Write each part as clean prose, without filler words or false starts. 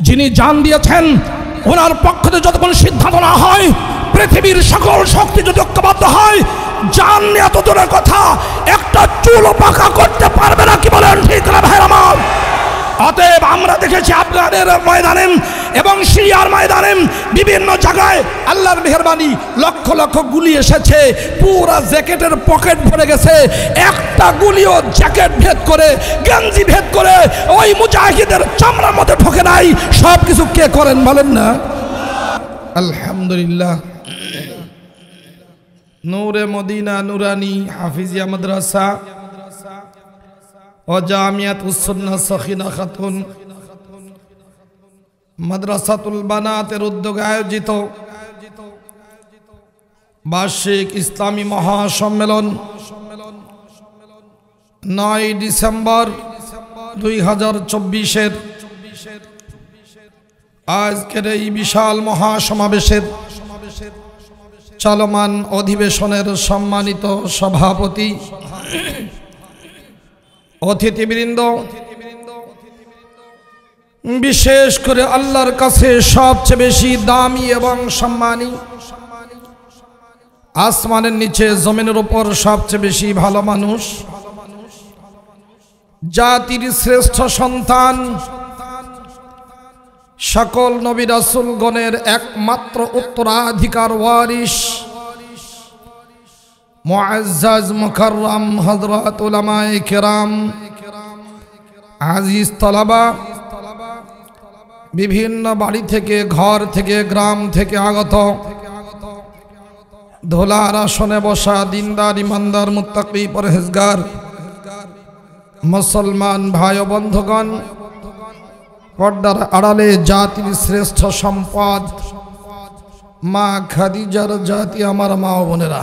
যিনি জান দিয়েছেন ওনার পক্ষ থেকে যতক্ষণ সিদ্ধান্ত না হয়, পৃথিবীর সকল শক্তি যদি ঐক্যবদ্ধ হয়, জান নিয়ে এত দূরের কথা একটা চুলও পাকা করতে পারবে না। কি বলেন ঠিক না ভাইরা আমার? অতএব আমরা দেখেছি আপনাদের ময়দানে এবং সিরিয়ার ময়দানে বিভিন্ন জায়গায় আল্লাহর মেহেরবানি লক্ষ লক্ষ গুলি এসেছে, পুরো জ্যাকেটের পকেট ভরে গেছে, একটা গুলিও জ্যাকেট ভেদ করে গেঞ্জি ভেদ করে ওই মুজাহিদের চামড়ার মধ্যে ঢোকে নাই। সব কিছু কে করেন বলেন না? আলহামদুলিল্লাহ। নূরে মদিনা নুরানি হাফিজিয়া মাদ্রাসা ও জামিয়াতুস সুন্নাহ সখিনা খাতুন মাদ্রাসাতুল বানাতের উদ্যোগে আয়োজিত বার্ষিক ইসলামী মহাসম্মেলন 9 ডিসেম্বর 2024-এর আজকের এই বিশাল মহাসমাবেশের চলমান অধিবেশনের সম্মানিত সভাপতি, অতিথিবৃন্দ, বিশেষ করে আল্লাহর কাছে সবচেয়ে বেশি দামি এবং সম্মানী, আসমানের নিচে জমিনের উপর সবচেয়ে বেশি ভালো মানুষ, জাতির শ্রেষ্ঠ সন্তান, সকল নবী রাসূলগণের একমাত্র উত্তরাধিকার ওয়ারিস, মুআজ্জাজ মুকাররম হযরত উলামায়ে কেরাম, আজিজ তলাবা, বিভিন্ন বাড়ি থেকে, ঘর থেকে, গ্রাম থেকে আগত ধোলার আসনে বসা দিনদার ইমানদার মুত্তাকি পরহেজগার মুসলমান ভাই ও বন্ধুগণ, পর্দার আড়ালে জাতির শ্রেষ্ঠ সম্পদ মা খাদিজার জাতি আমার মা ও বোনেরা,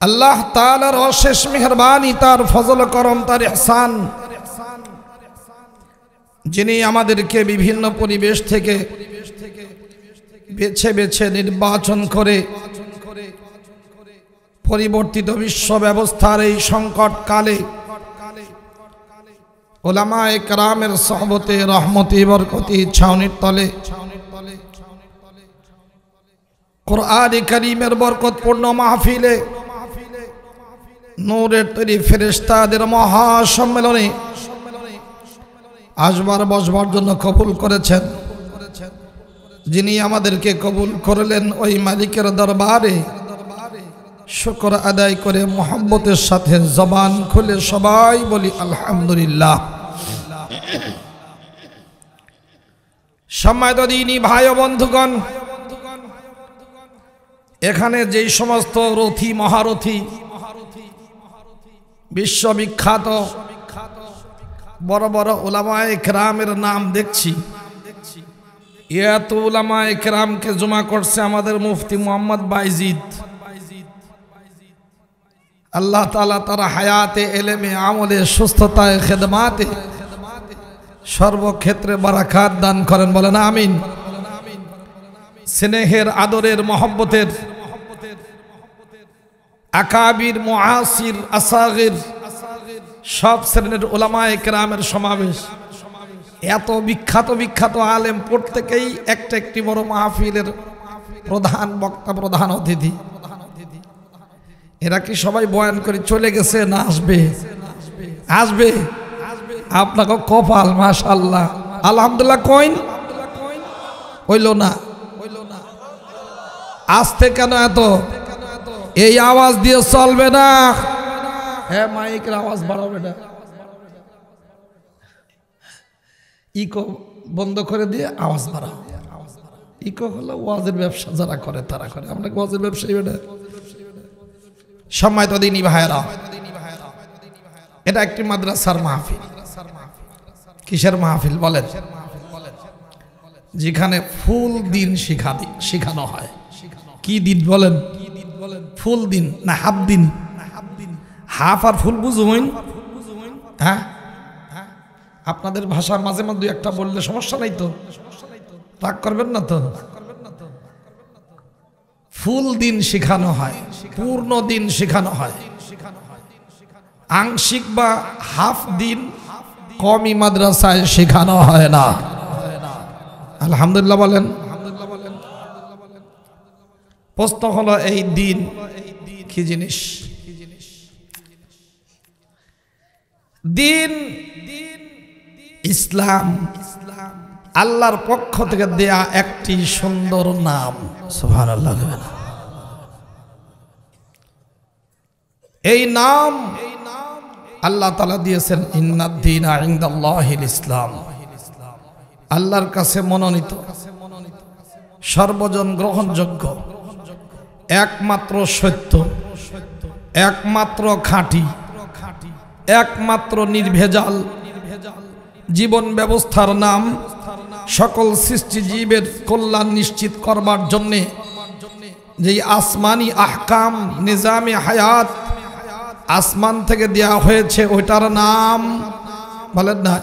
আল্লাহ তাআলার অশেষ মেহেরবানি, তার ফজল করম, তার ইহসান, যিনি আমাদেরকে বিভিন্ন পরিবেশ থেকে বেছে বেছে নির্বাচন করে পরিবর্তিত বিশ্ব ব্যবস্থার এই সংকট কালে উলামায়ে কেরামের সোহবতে রহমতি বরকতি ছাউনির তলে কোরআন কারীমের বরকতপূর্ণ মাহফিলে নূরের তৈরি ফেরেশতাদের মহাসম্মেলনে আসবার বসবার জন্য কবুল করেছেন, যিনি আমাদেরকে কবুল করলেন, ওই মালিকের দরবারে শুকর আদায় করে মোহাম্মতের সাথে জবান খুলে সবাই বলি আলহামদুলিল্লাহ। সম্মানিত দ্বীনী ভাই ও বন্ধুগণ, এখানে যেই সমস্ত রথী মহারথী বিশ্ববিখ্যাত বড় বড় উলামায়ে কেরামের নাম দেখছি, এত উলামায়ে কেরামকে জমা করছে আমাদের মুফতি মুহাম্মদ বাইজিদ। আল্লাহ তাআলা তার হায়াতে, এলেমে, আমলে, সুস্থতায়, খেদমাতে সর্বক্ষেত্রে বারাকাত দান করেন, বলেন আমিন। স্নেহের, আদরের, মহব্বতের আকাবির, মুআসির, আসাগির সব শ্রেণীর উলামায়ে কেরামের সমাবেশ, এত বিখ্যাত বিখ্যাত আলেম, প্রত্যেকেই একটা একটি বড় মাহফিলের প্রধান বক্তা, প্রধান অতিথি। এরা কি সবাই বয়ান করে চলে গেছে না আসবে? আসবে। আপনাকে কপাল, মাশাআল্লাহ, আলহামদুলিল্লাহ। কইন হইল না, আসতে কেন এত? এই আওয়াজ দিয়ে চলবে না। হ্যাঁ, মাইকের আওয়াজ বাড়াবে না, ইকো বন্ধ করে দিয়ে আওয়াজ বাড়াও। ইকো হলো ওয়াজের ব্যবসা যারা করে তারা করে, আমরা ওয়াজের ব্যবসায়ী না। সম্মানিত দ্বীনী ভাইয়েরা, এটা একটি মাদ্রাসার মাহফিল। কিসের মাহফিল বলেন? যেখানে ফুল দিন শিখানো হয়। কি দিন বলেন? ফুল দিন না হাফ দিন? হাফ আর ফুল বুঝুন? হ্যাঁ, আপনাদের ভাষার মাঝে মাঝে একটা বললে সমস্যা নাই তো, রাগ করবেন না তো? ফুল দিন শেখানো হয়, পূর্ণ দিন শেখানো হয়। আংশিক বা হাফ দিন কওমি মাদ্রাসায় শেখানো হয় না। আলহামদুলিল্লাহ বলেন। প্রশ্ন হলো এই দিন কি জিনিস? দিন ইসলাম আল্লাহর পক্ষ থেকে দেয়া একটি সুন্দর নাম। সুবহানাল্লাহ। এই নাম আল্লাহ তাআলা দিয়েছেন, ইন্নাদ দীনা ইনদাল্লাহিল ইসলাম। আল্লাহর কাছে মনোনীত, সর্বজন গ্রহণযোগ্য, একমাত্র সত্য, একমাত্র খাঁটি, একমাত্র নির্ভেজাল জীবন ব্যবস্থার নাম, সকল সৃষ্টিজীবের কল্যাণ নিশ্চিত করবার জন্যে যেই আসমানি আহকাম, নিজামে হায়াত আসমান থেকে দেয়া হয়েছে, ওইটার নাম বলেন না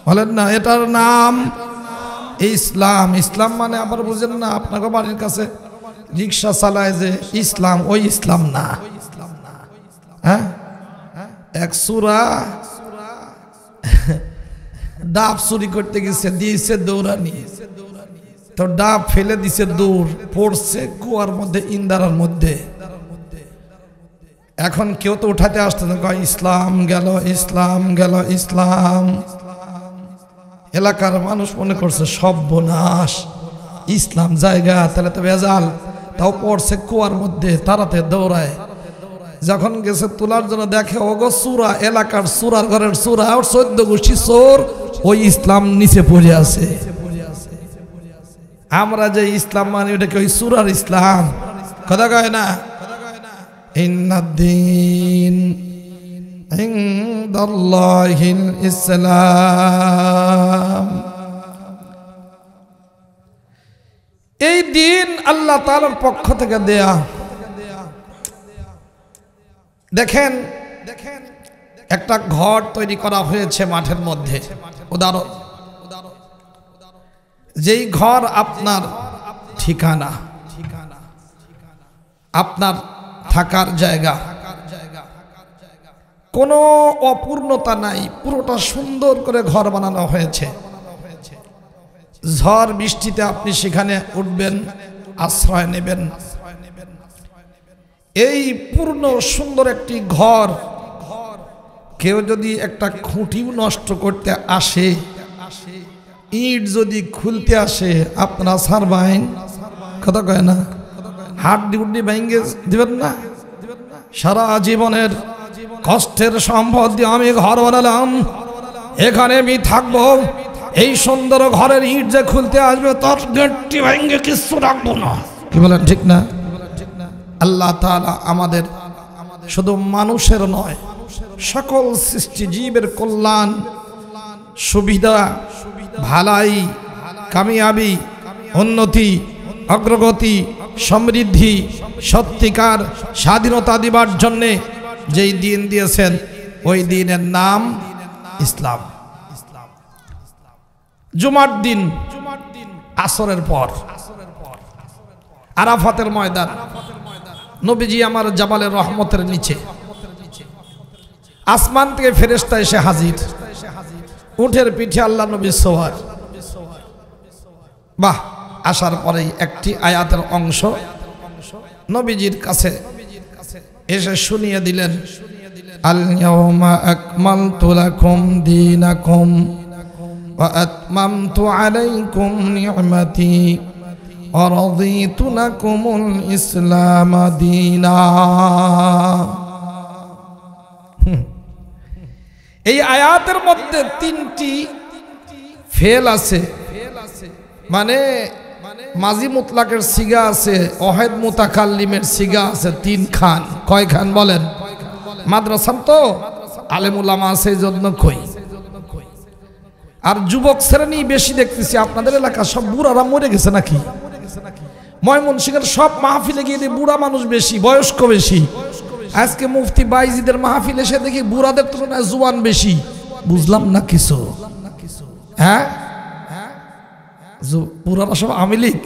বলেন না, এটার নাম ইসলাম। ইসলাম মানে আবার বুঝেন না, আপনাকে বাড়ির কাছে রিক্সা চালায় যে ইসলাম, ওই ইসলাম না। হ্যাঁ, এক সুরা ডাব চুরি করতে গেছে, দিয়েছে দৌড়ানি, তো ডাব ফেলে দিছে, দৌড় পড়ছে কুয়ার মধ্যে, ইন্দারার মধ্যে। এখন কেউ তো উঠাতে আসতে না, কয় ইসলাম গেল, ইসলাম গেল, ইসলাম। এলাকার মানুষ মনে করছে সর্বনাশ, ইসলাম জায়গা, তাহলে তো ভেজাল, তাও পড়ছে কুয়ার মধ্যে, তারাতে দৌড়ায়। যখন গেছে তোলার জন্য দেখে ওগো চূড়া, এলাকার চূড়ার ঘরের চূড়া, ওর 14 গোষ্ঠী চোর, ওই ইসলাম নিচে পড়ে আছে। আমরা যে ইসলাম মানে ওটা কি ওই চূড়ার ইসলাম? কথা কয় না। ইন্নাদ-দীন ইনদাল্লাহিল ইসলাম। এই দিন আল্লাহ তাআলার পক্ষ থেকে দেয়া। দেখেন একটা ঘর তৈরি করা হয়েছে মাঠের মধ্যে, উদাহরণ, যেই ঘর আপনার ঠিকানা, আপনার থাকার জায়গা, কোনো অপূর্ণতা নাই, পুরোটা সুন্দর করে ঘর বানানো হয়েছে। ঝড় বৃষ্টিতে আপনি সেখানে উঠবেন, আশ্রয় নেবেন। এই পূর্ণ সুন্দর একটি ঘর কেউ যদি একটা খুঁটিও নষ্ট করতে আসে, ইট যদি খুলতে আসে, আপনারা সারবাইন, কথা কয় না, হাড্ডি উড্ডি ভেঙে দিবেন না? সারা জীবনের কষ্টের সম্পদ দিয়ে আমি ঘর বানালাম, এখানে আমি থাকবো, এই সুন্দর ঘরের ইট যে খুলতে আসবে তার গেটটি ভেঙে কিছু রাখবো না। কি বলেন, ঠিক না? আল্লাহ তাআলা আমাদের শুধু মানুষের নয়, সকল সৃষ্টিজীবের কল্যাণ, সুবিধা, ভালাই, কামিয়াবি, উন্নতি, অগ্রগতি, সমৃদ্ধি, সত্যিকার স্বাধীনতা দিবার জন্যে যেই দিন দিয়েছেন, ওই দিনের নাম ইসলাম। জুমার দিন আসরের পর আরাফাতের ময়দান, নবীজি আমার জাবালের রহমতের নিচে, আসমান থেকে ফেরেশতা এসে হাজির, উটের পিঠে আল্লাহ নবী সওয়ার। বাহ, আসার পরেই একটি আয়াতের অংশ নবীজির কাছে এসে শুনিয়ে দিলেন, আল ইয়াউমা আকমালতু লাকুম দীনাকুম ওয়া আতমামতু আলাইকুম নি'মাতি ওয়া রাদিতু লাকুমুল ইসলাম দীনা। এই আয়াতের মধ্যে 3টি ফেল আছে, মানে মাজি মুতলাকের সিগা আছে, ওয়াহিদ মুতাকাল্লিমের সিগা আছে 3 খান। কয় খান বলেন? মাদ্রাসার তো আলেম উলামা আছে, এই জন্য কই। আর যুবক শ্রেণী বেশি দেখতেছি। আপনাদের এলাকা সব বুড়ারা মরে গেছে নাকি? ময়মনসিংহের সব মাহফিলে গিয়ে বুড়া মানুষ বেশি, বয়স্ক বেশি। আজকে মুফতি বাইজিদের মাহফিল এসে দেখি বুড়াদের তুলনায় জুয়ান বেশি। বুঝলাম না কিছু। হ্যাঁ, বুড়ারা সব আওয়ামী লীগ।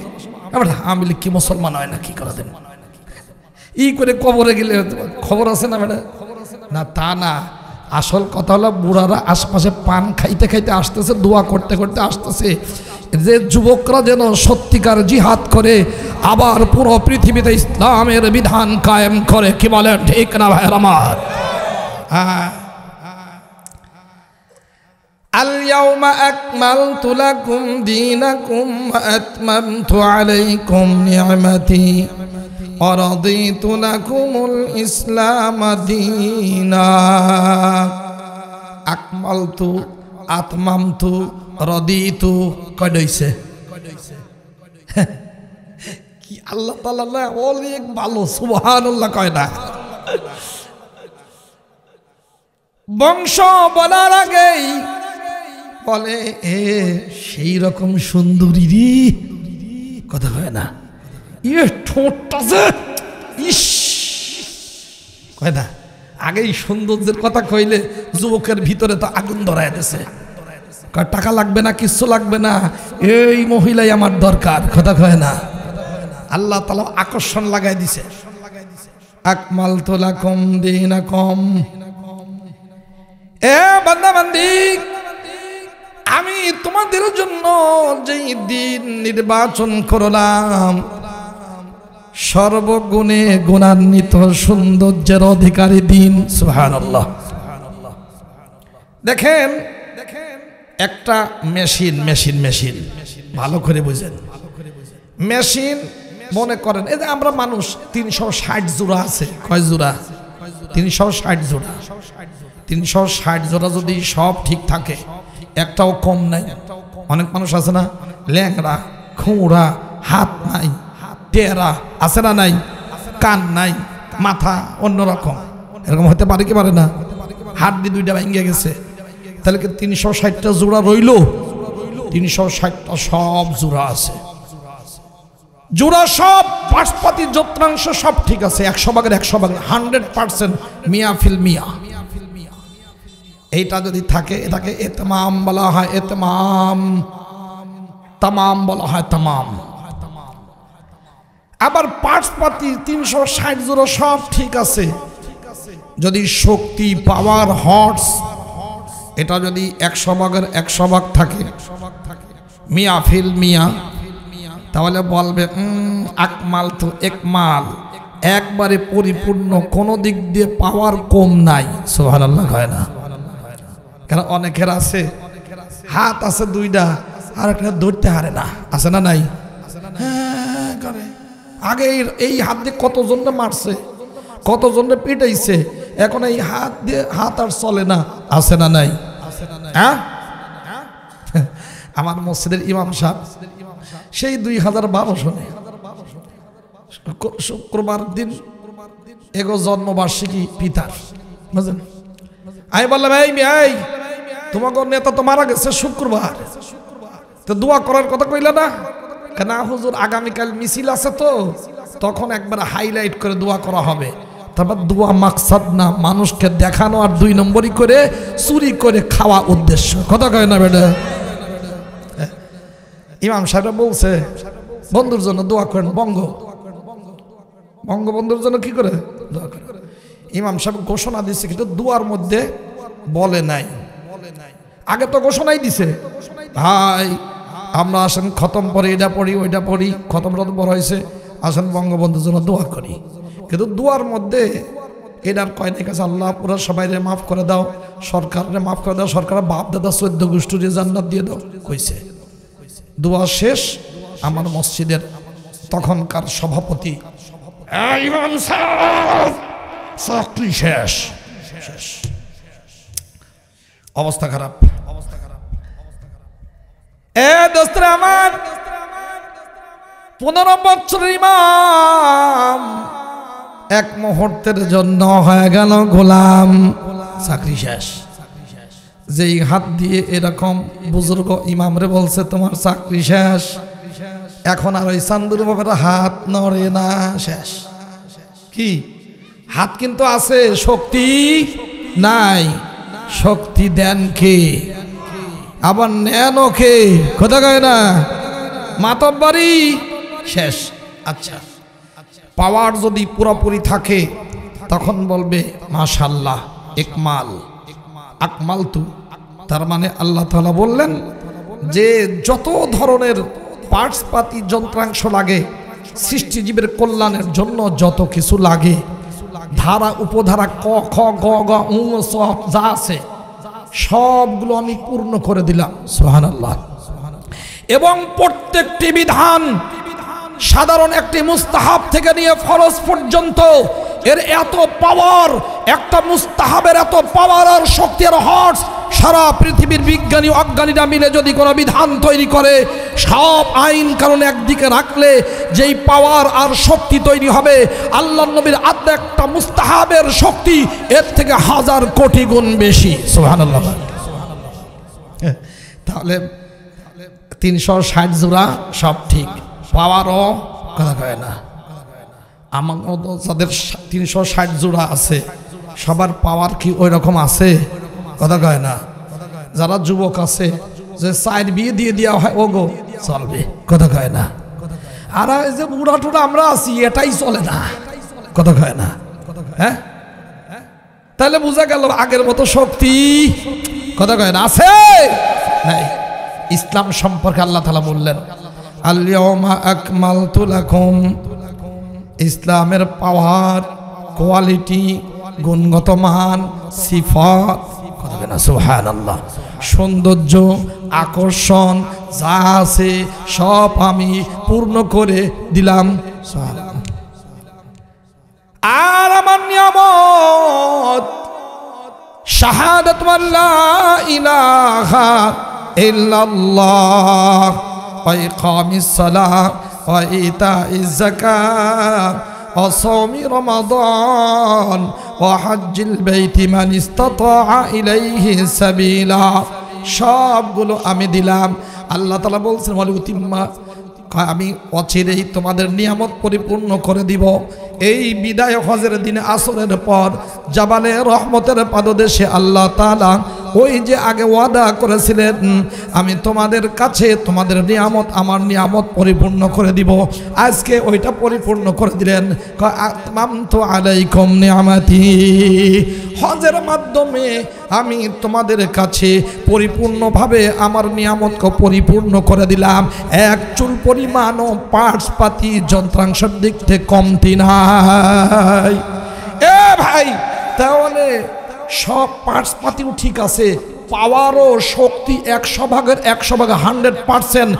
আওয়ামী লীগ কি মুসলমান হয় না? কি করা দেন ই করে কবরে গেলে খবর আছে না? বেটা না, তা না, আসল কথা হলো বুড়ারা আশপাশে পান খাইতে খাইতে আসতেছে, দোয়া করতে করতে আসতেছে যে যুবকরা যেন সত্যিকার জিহাদ করে আবার পুরো পৃথিবীতে ইসলামের বিধান কায়েম করে। কি বলেন ঠিক না ভাই আমার? اليوم أكملت لكم دينكم وأتممت عليكم نعمتي ورضيت لكم الإسلام دينا। أكملت أتممت رضيت কয়ছে কি আল্লাহ তাআলা অনেক ভালো, সুবহানাল্লাহ কয় না? বংশ বলার আগেই বলে এ সেই রকম সুন্দরী রে, কথা হয় না? ইয়ে ঠোঁটটা যে ইস কয় না? আগেই সৌন্দর্যের কথা কইলে যুবকের ভিতরে তো আগুন ধরায় দিছে। টাকা লাগবে না, কিচ্ছু লাগবে না, এই মহিলাই আমার দরকার, কথা কয় না? আল্লাহ তাআলা আকর্ষণ লাগাই দিছে। আকমালতু লাকুম দীনাকুম, এ বান্দা বান্দি, আমি তোমাদের জন্য যেই দিন নির্বাচন করলাম সর্বগুণে গুণান্বিত সৌন্দর্যের অধিকারী দিন। সুবহানাল্লাহ। দেখেন একটা মেশিন মেশিন মেশিন ভালো করে বুঝেন। মেশিন মনে করেন এই যে আমরা মানুষ 360 জোড়া আছে। কয় জোড়া? 360 জোড়া। 360 জোড়া যদি সব ঠিক থাকে, একটাও কম নাই। অনেক মানুষ আছে না, ল্যাংড়া, খোঁড়া, হাত নাই, টেরা আছে না নাই, কান নাই, মাথা অন্যরকম, এরকম হতে পারে কি পারে না? হাড্ডি দুইটা ভেঙে গেছে, তাহলে কি 360টা জোড়া রইল? 360টা সব জোড়া আছে, জোড়া সব পাশপাতি যন্ত্রাংশ সব ঠিক আছে, 100 ভাগের 100 ভাগ, 100% মিয়া ফিল মিয়া। এইটা যদি থাকে এটাকে ইতমাম বলা হয়, ইতমাম। তামাম বলা হয় তামাম। আবার পার্টসপাতি 360 জোড়া সব ঠিক আছে, যদি শক্তি পাওয়ার হর্স এটা যদি 100 ভাগের 100 ভাগ থাকে, মিয়া ফিল মিয়া, তাহলে বলবে আকমাল তো একমাল, একবারে পরিপূর্ণ, কোনো দিক দিয়ে পাওয়ার কম নাই। সুবহানাল্লাহ হয় না? কারণ অনেকের আছে হাত আছে 2টা আর একটা ধরতে হারে না, আছে না নাই? হ্যাঁ করে। আগে এই হাত দিয়ে কতজনকে মারছে, কতজনকে পিটাইছে, এখন এই হাত দিয়ে হাত আর চলে না, আছে না নাই? হ্যাঁ, আমার মসজিদের ইমাম সাহেব সেই 2012 সনে শুক্রবার দিন এগো জন্মবার্ষিকী পিতার, বুঝলেন? আমি বললাম এই তোমাকে নেতা তো মারা গেছে শুক্রবার, তো দোয়া করার কথা কইলা না কেন? হুজুর আগামীকাল মিছিল আছে, তো তখন একবার হাইলাইট করে দোয়া করা হবে। তারপর দোয়া মাকসাদ না, মানুষকে দেখানো আর 2 নম্বরই করে চুরি করে খাওয়া উদ্দেশ্য, কথা কয় না বেটা? ইমাম সাহেব বলছে বন্ধুর জন্য দোয়া করেন, বঙ্গবন্ধুর জন্য কি করে দোয়া করেন। ইমাম সাহেব ঘোষণা দিচ্ছে কিন্তু দোয়ার মধ্যে বলে নাই, আগে তো ঘোষণাই দিছে, ভাই আমরা আসেন খতম পড়ি, এটা পড়ি ওইটা পড়ি, খতমটা তো বড় হয়েছে, আসেন বঙ্গবন্ধুর জন্য দোয়া করি। কিন্তু দোয়ার মধ্যে এটার কয় নাই কাছে আল্লাহ পুরো সবাইরে মাফ করে দাও, সরকারে মাফ করে দাও, সরকারের বাপ দাদা 14 গোষ্ঠীর জান্নাত দিয়ে দাও কইছে। দোয়া শেষ, আমার মসজিদের তখনকার সভাপতি ইমাম সাহেব চাকরি শেষ, অবস্থা খারাপ। এ দোস্তরা আমার, 15 বছরের ইমাম এক মুহূর্তের জন্য হয়ে গেল গোলাম, চাকরি শেষ। যেই হাত দিয়ে এরকম বুজুর্গ ইমামরে বলছে তোমার চাকরি শেষ, এখন আর ওই চান্দুর বাবার হাত নড়ে না, শেষ। কি হাত কিন্তু আছে, শক্তি নাই। শক্তি দেন কে, আবার নেন কে, কথা কয় না? মাতব্বরি শেষ। আচ্ছা, পাওয়ার যদি পুরোপুরি থাকে তখন বলবে মাশাআল্লাহ একমাল, আকমালতু, তার মানে আল্লাহ তাআলা বললেন যে যত ধরনের পার্টস পাতি যন্ত্রাংশ লাগে সৃষ্টিজীবের কল্যাণের জন্য, যত কিছু লাগে ধারা উপধারা ক খ গ গ উ স যা আছে সবগুলো আমি পূর্ণ করে দিলাম। সুবহানাল্লাহ। এবং প্রত্যেকটি বিধান সাধারণ একটি মুস্তাহাব থেকে নিয়ে ফরজ পর্যন্ত এর এত পাওয়ার, একটা মুস্তাহাবের এত পাওয়ার আর শক্তি আর হর্স, সারা পৃথিবীর বিজ্ঞানী অজ্ঞানীরা মিলে যদি কোনো বিধান তৈরি করে, সব আইন কারণ একদিকে রাখলে যেই পাওয়ার আর শক্তি তৈরি হবে, আল্লাহর নবীর আদা একটা মুস্তাহাবের শক্তি এর থেকে 1000 কোটি গুণ বেশি। সুবহানাল্লাহ। তাহলে 360 জোড়া সব ঠিক, পাওয়ারও কথা কয় না। আমার যাদের 360 জোড়া আছে সবার পাওয়ার কি ওই রকম আছে? কথা কয় না। যারা যুবক আছে যে 4 বিয়ে দিয়ে দেওয়া হয় ও গো চলবে, কথা কয় না। আর এই যে বুড়া টুড়া আমরা আছি এটাই চলে না, কথা কয় না। হ্যাঁ, তাহলে বোঝা গেল আগের মতো শক্তি, কথা কয় না, আছে নাই। ইসলাম সম্পর্কে আল্লাহ তাআলা বললেন আল-ইয়াওমা আকমালতু লাকুম, ইসলামের পাওয়ার, কোয়ালিটি, গুণগত মান, সিফাত, কথা বলেন না সুবহানাল্লাহ, সৌন্দর্য, আকর্ষণ যা আছে সব আমি পূর্ণ করে দিলাম। আর আমার নিয়ামত শাহাদাত লা ইলাহা ইল্লাল্লাহ ওয়া ইকামিস সালাহ ওয়া ইতাইজ যাকাত ওয়া সাওমি রমাদান ওয়া হজ্জিল বাইতি মান ইসতাতা ইলাইহি সাবিলা, সবগুলো আমি দিলাম। আল্লাহ তাআলা বলছেন ওয়াল উতিম্মা, আমি অচিরেই তোমাদের নিয়ামত পরিপূর্ণ করে দিব। এই বিদায় হজের দিনে আসরের পর জাবালে রহমতের পাদদেশে আল্লাহ তাআলা ওই যে আগে ওয়াদা করেছিলেন আমি তোমাদের কাছে তোমাদের নিয়ামত, আমার নিয়ামত পরিপূর্ণ করে দিব, আজকে ওইটা পরিপূর্ণ করে দিলেন। আতমামতু আলাইকুম নিয়ামতি, হজের মাধ্যমে আমি তোমাদের কাছে পরিপূর্ণভাবে আমার নিয়ামতকে পরিপূর্ণ করে দিলাম। এক চুল পরিমাণও পার্টস পাতি যন্ত্রাংশের দিক থেকে কমতি নাই। এ ভাই, তাহলে সব পার্টস পাতিও ঠিক আছে, পাওয়ারও শক্তি 100 ভাগের 100 ভাগ 100%,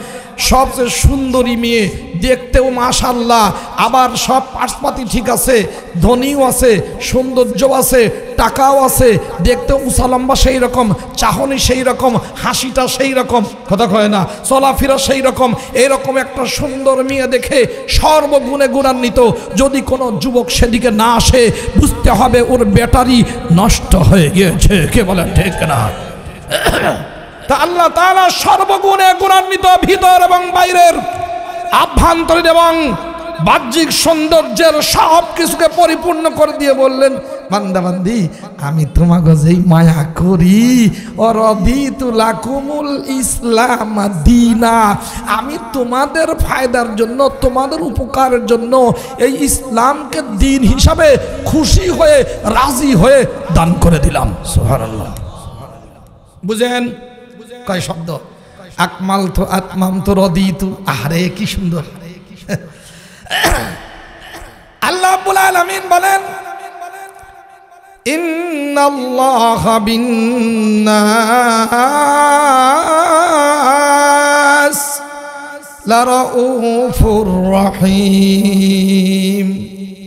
সবচেয়ে সুন্দরী মেয়ে, দেখতেও মাশাআল্লাহ, আবার সব পার্টসপাতি ঠিক আছে, ধনীও আছে, সৌন্দর্য আছে, টাকাও আছে, দেখতেও উঁচা লম্বা সেই রকম, চাহনি সেই রকম, হাসিটা সেই রকম, কথা কয় না, চলাফেরা সেই রকম, এইরকম একটা সুন্দর মেয়ে দেখে সর্বগুণে গুণান্বিত যদি কোনো যুবক সেদিকে না আসে বুঝতে হবে ওর ব্যাটারি নষ্ট হয়ে গিয়েছে। কে বলেন ঠিক না? তা আল্লাহ তাআলা সর্বগুণে গুণান্বিত ভিতর এবং বাইরের, আভ্যন্তরীণ এবং বাহ্যিক সৌন্দর্যের সব কিছুকে পরিপূর্ণ করে দিয়ে বললেন বান্দা বান্দি আমি তোমাকে যেই মায়া করি অরদিতু লাকুমুল ইসলাম দীনা, আমি তোমাদের ফায়দার জন্য, তোমাদের উপকারের জন্য এই ইসলামকে দিন হিসাবে খুশি হয়ে রাজি হয়ে দান করে দিলাম। সুবহানাল্লাহ। বুঝেন কয় শব্দ? আকমালতু, আতমামতু, রদিতু। আরে কি সুন্দর! আল্লাহ রাব্বুল আলামিন বলেন ইন্নাল্লাহা বিন্নাস লারাউফুর রহিম,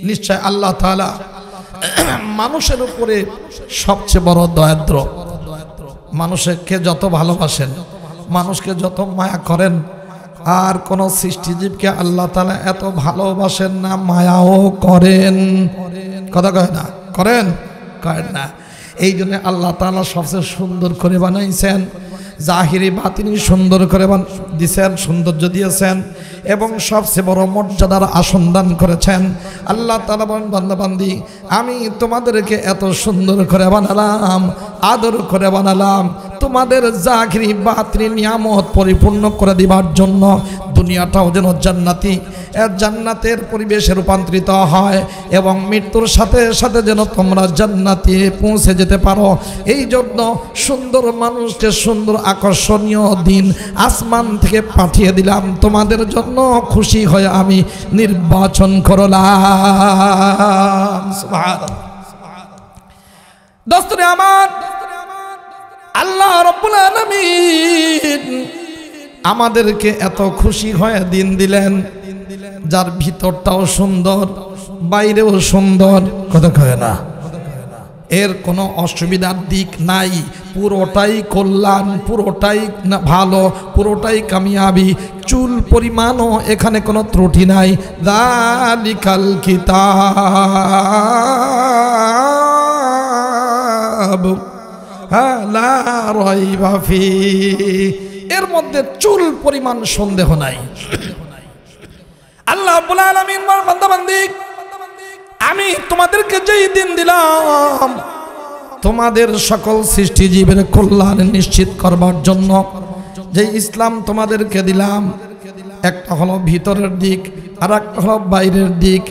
নিশ্চয় আল্লাহ তাআলা মানুষের উপরে সবচেয়ে বড় দয়াদ্র। মানুষকে যত ভালোবাসেন, মানুষকে যত মায়া করেন, আর কোন সৃষ্টিজীবকে আল্লাহ তাআলা এত ভালোবাসেন না, মায়াও করেন। কথা কয় না? করেন? করেন না। এই জন্য আল্লাহ তাআলা সবচেয়ে সুন্দর করে বানাইছেন, জাহিরি বাতিনি সুন্দর করে দিয়েছেন, সৌন্দর্য দিয়েছেন এবং সবচেয়ে বড় মর্যাদার আসন দান করেছেন। আল্লাহ তাআলা বলেন বান্দা বান্দি আমি তোমাদেরকে এত সুন্দর করে বানালাম, আদর করে বানালাম, তোমাদের জাগরি বাতরি নিয়ামত পরিপূর্ণ করে দিবার জন্য দুনিয়াটাও যেন জান্নাতি জান্নাতের পরিবেশে রূপান্তরিত হয় এবং মৃত্যুর সাথে সাথে যেন তোমরা জান্নাতে পৌঁছে যেতে পারো। এই জন্য সুন্দর মানুষকে সুন্দর আকর্ষণীয় দিন আসমান থেকে পাঠিয়ে দিলাম তোমাদের জন্য, খুশি হয়ে আমি নির্বাচন করলাম। সুবহানাল্লাহ। দোস্তরে আমার, আল্লাহ রাব্বুল আলামিন আমাদেরকে এত খুশি হয়ে দিন দিলেন, যার ভিতরটাও সুন্দর বাইরেও সুন্দর, কথা কয় না, এর কোনো অসুবিধার দিক নাই, পুরোটাই কল্যাণ, পুরোটাই ভালো, পুরোটাই কামিয়াবি, চুল পরিমাণও এখানে কোনো ত্রুটি নাই। যালিকাল কিতাব লা রাইবা ফীহি, এর মধ্যে চুল পরিমাণ সন্দেহ নাই। আল্লাহ রাব্বুল আলামিন বান্দা বান্দি, আমি তোমাদেরকে যেই দিন দিলাম তোমাদের সকল সৃষ্টিজীবের কল্যাণ নিশ্চিত করবার জন্য, যে ইসলাম তোমাদেরকে দিলাম, একটা হলো ভিতরের দিক আর একটা হলো বাইরের দিক,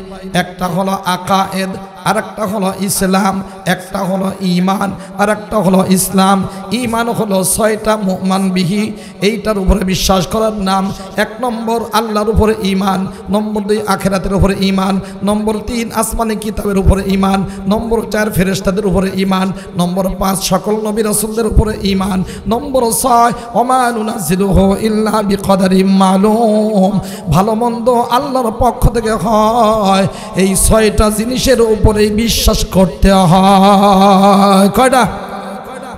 একটা হলো আকায়েদ আর একটা হলো ইসলাম, একটা হলো ঈমান আর একটা হলো ইসলাম। ঈমান হলো 6টা মুমান বিহি, এইটার উপরে বিশ্বাস করার নাম। 1 নম্বর আল্লাহর উপরে ঈমান, নম্বর 2 আখিরাতের উপরে ঈমান, নম্বর 3 আসমানি কিতাবের উপরে ঈমান, নম্বর 4 ফেরেশতাদের উপরে ঈমান, নম্বর 5 সকল নবী রাসূলদের উপরে ঈমান, নম্বর 6 ওমা নুনাজ্জিলুহু ইল্লা বিকদারিম মালুম, ভালো মন্দ আল্লাহর পক্ষ থেকে হয়, এই 6টা জিনিসের উপরে বিশ্বাস করতে হয়। কয়টা?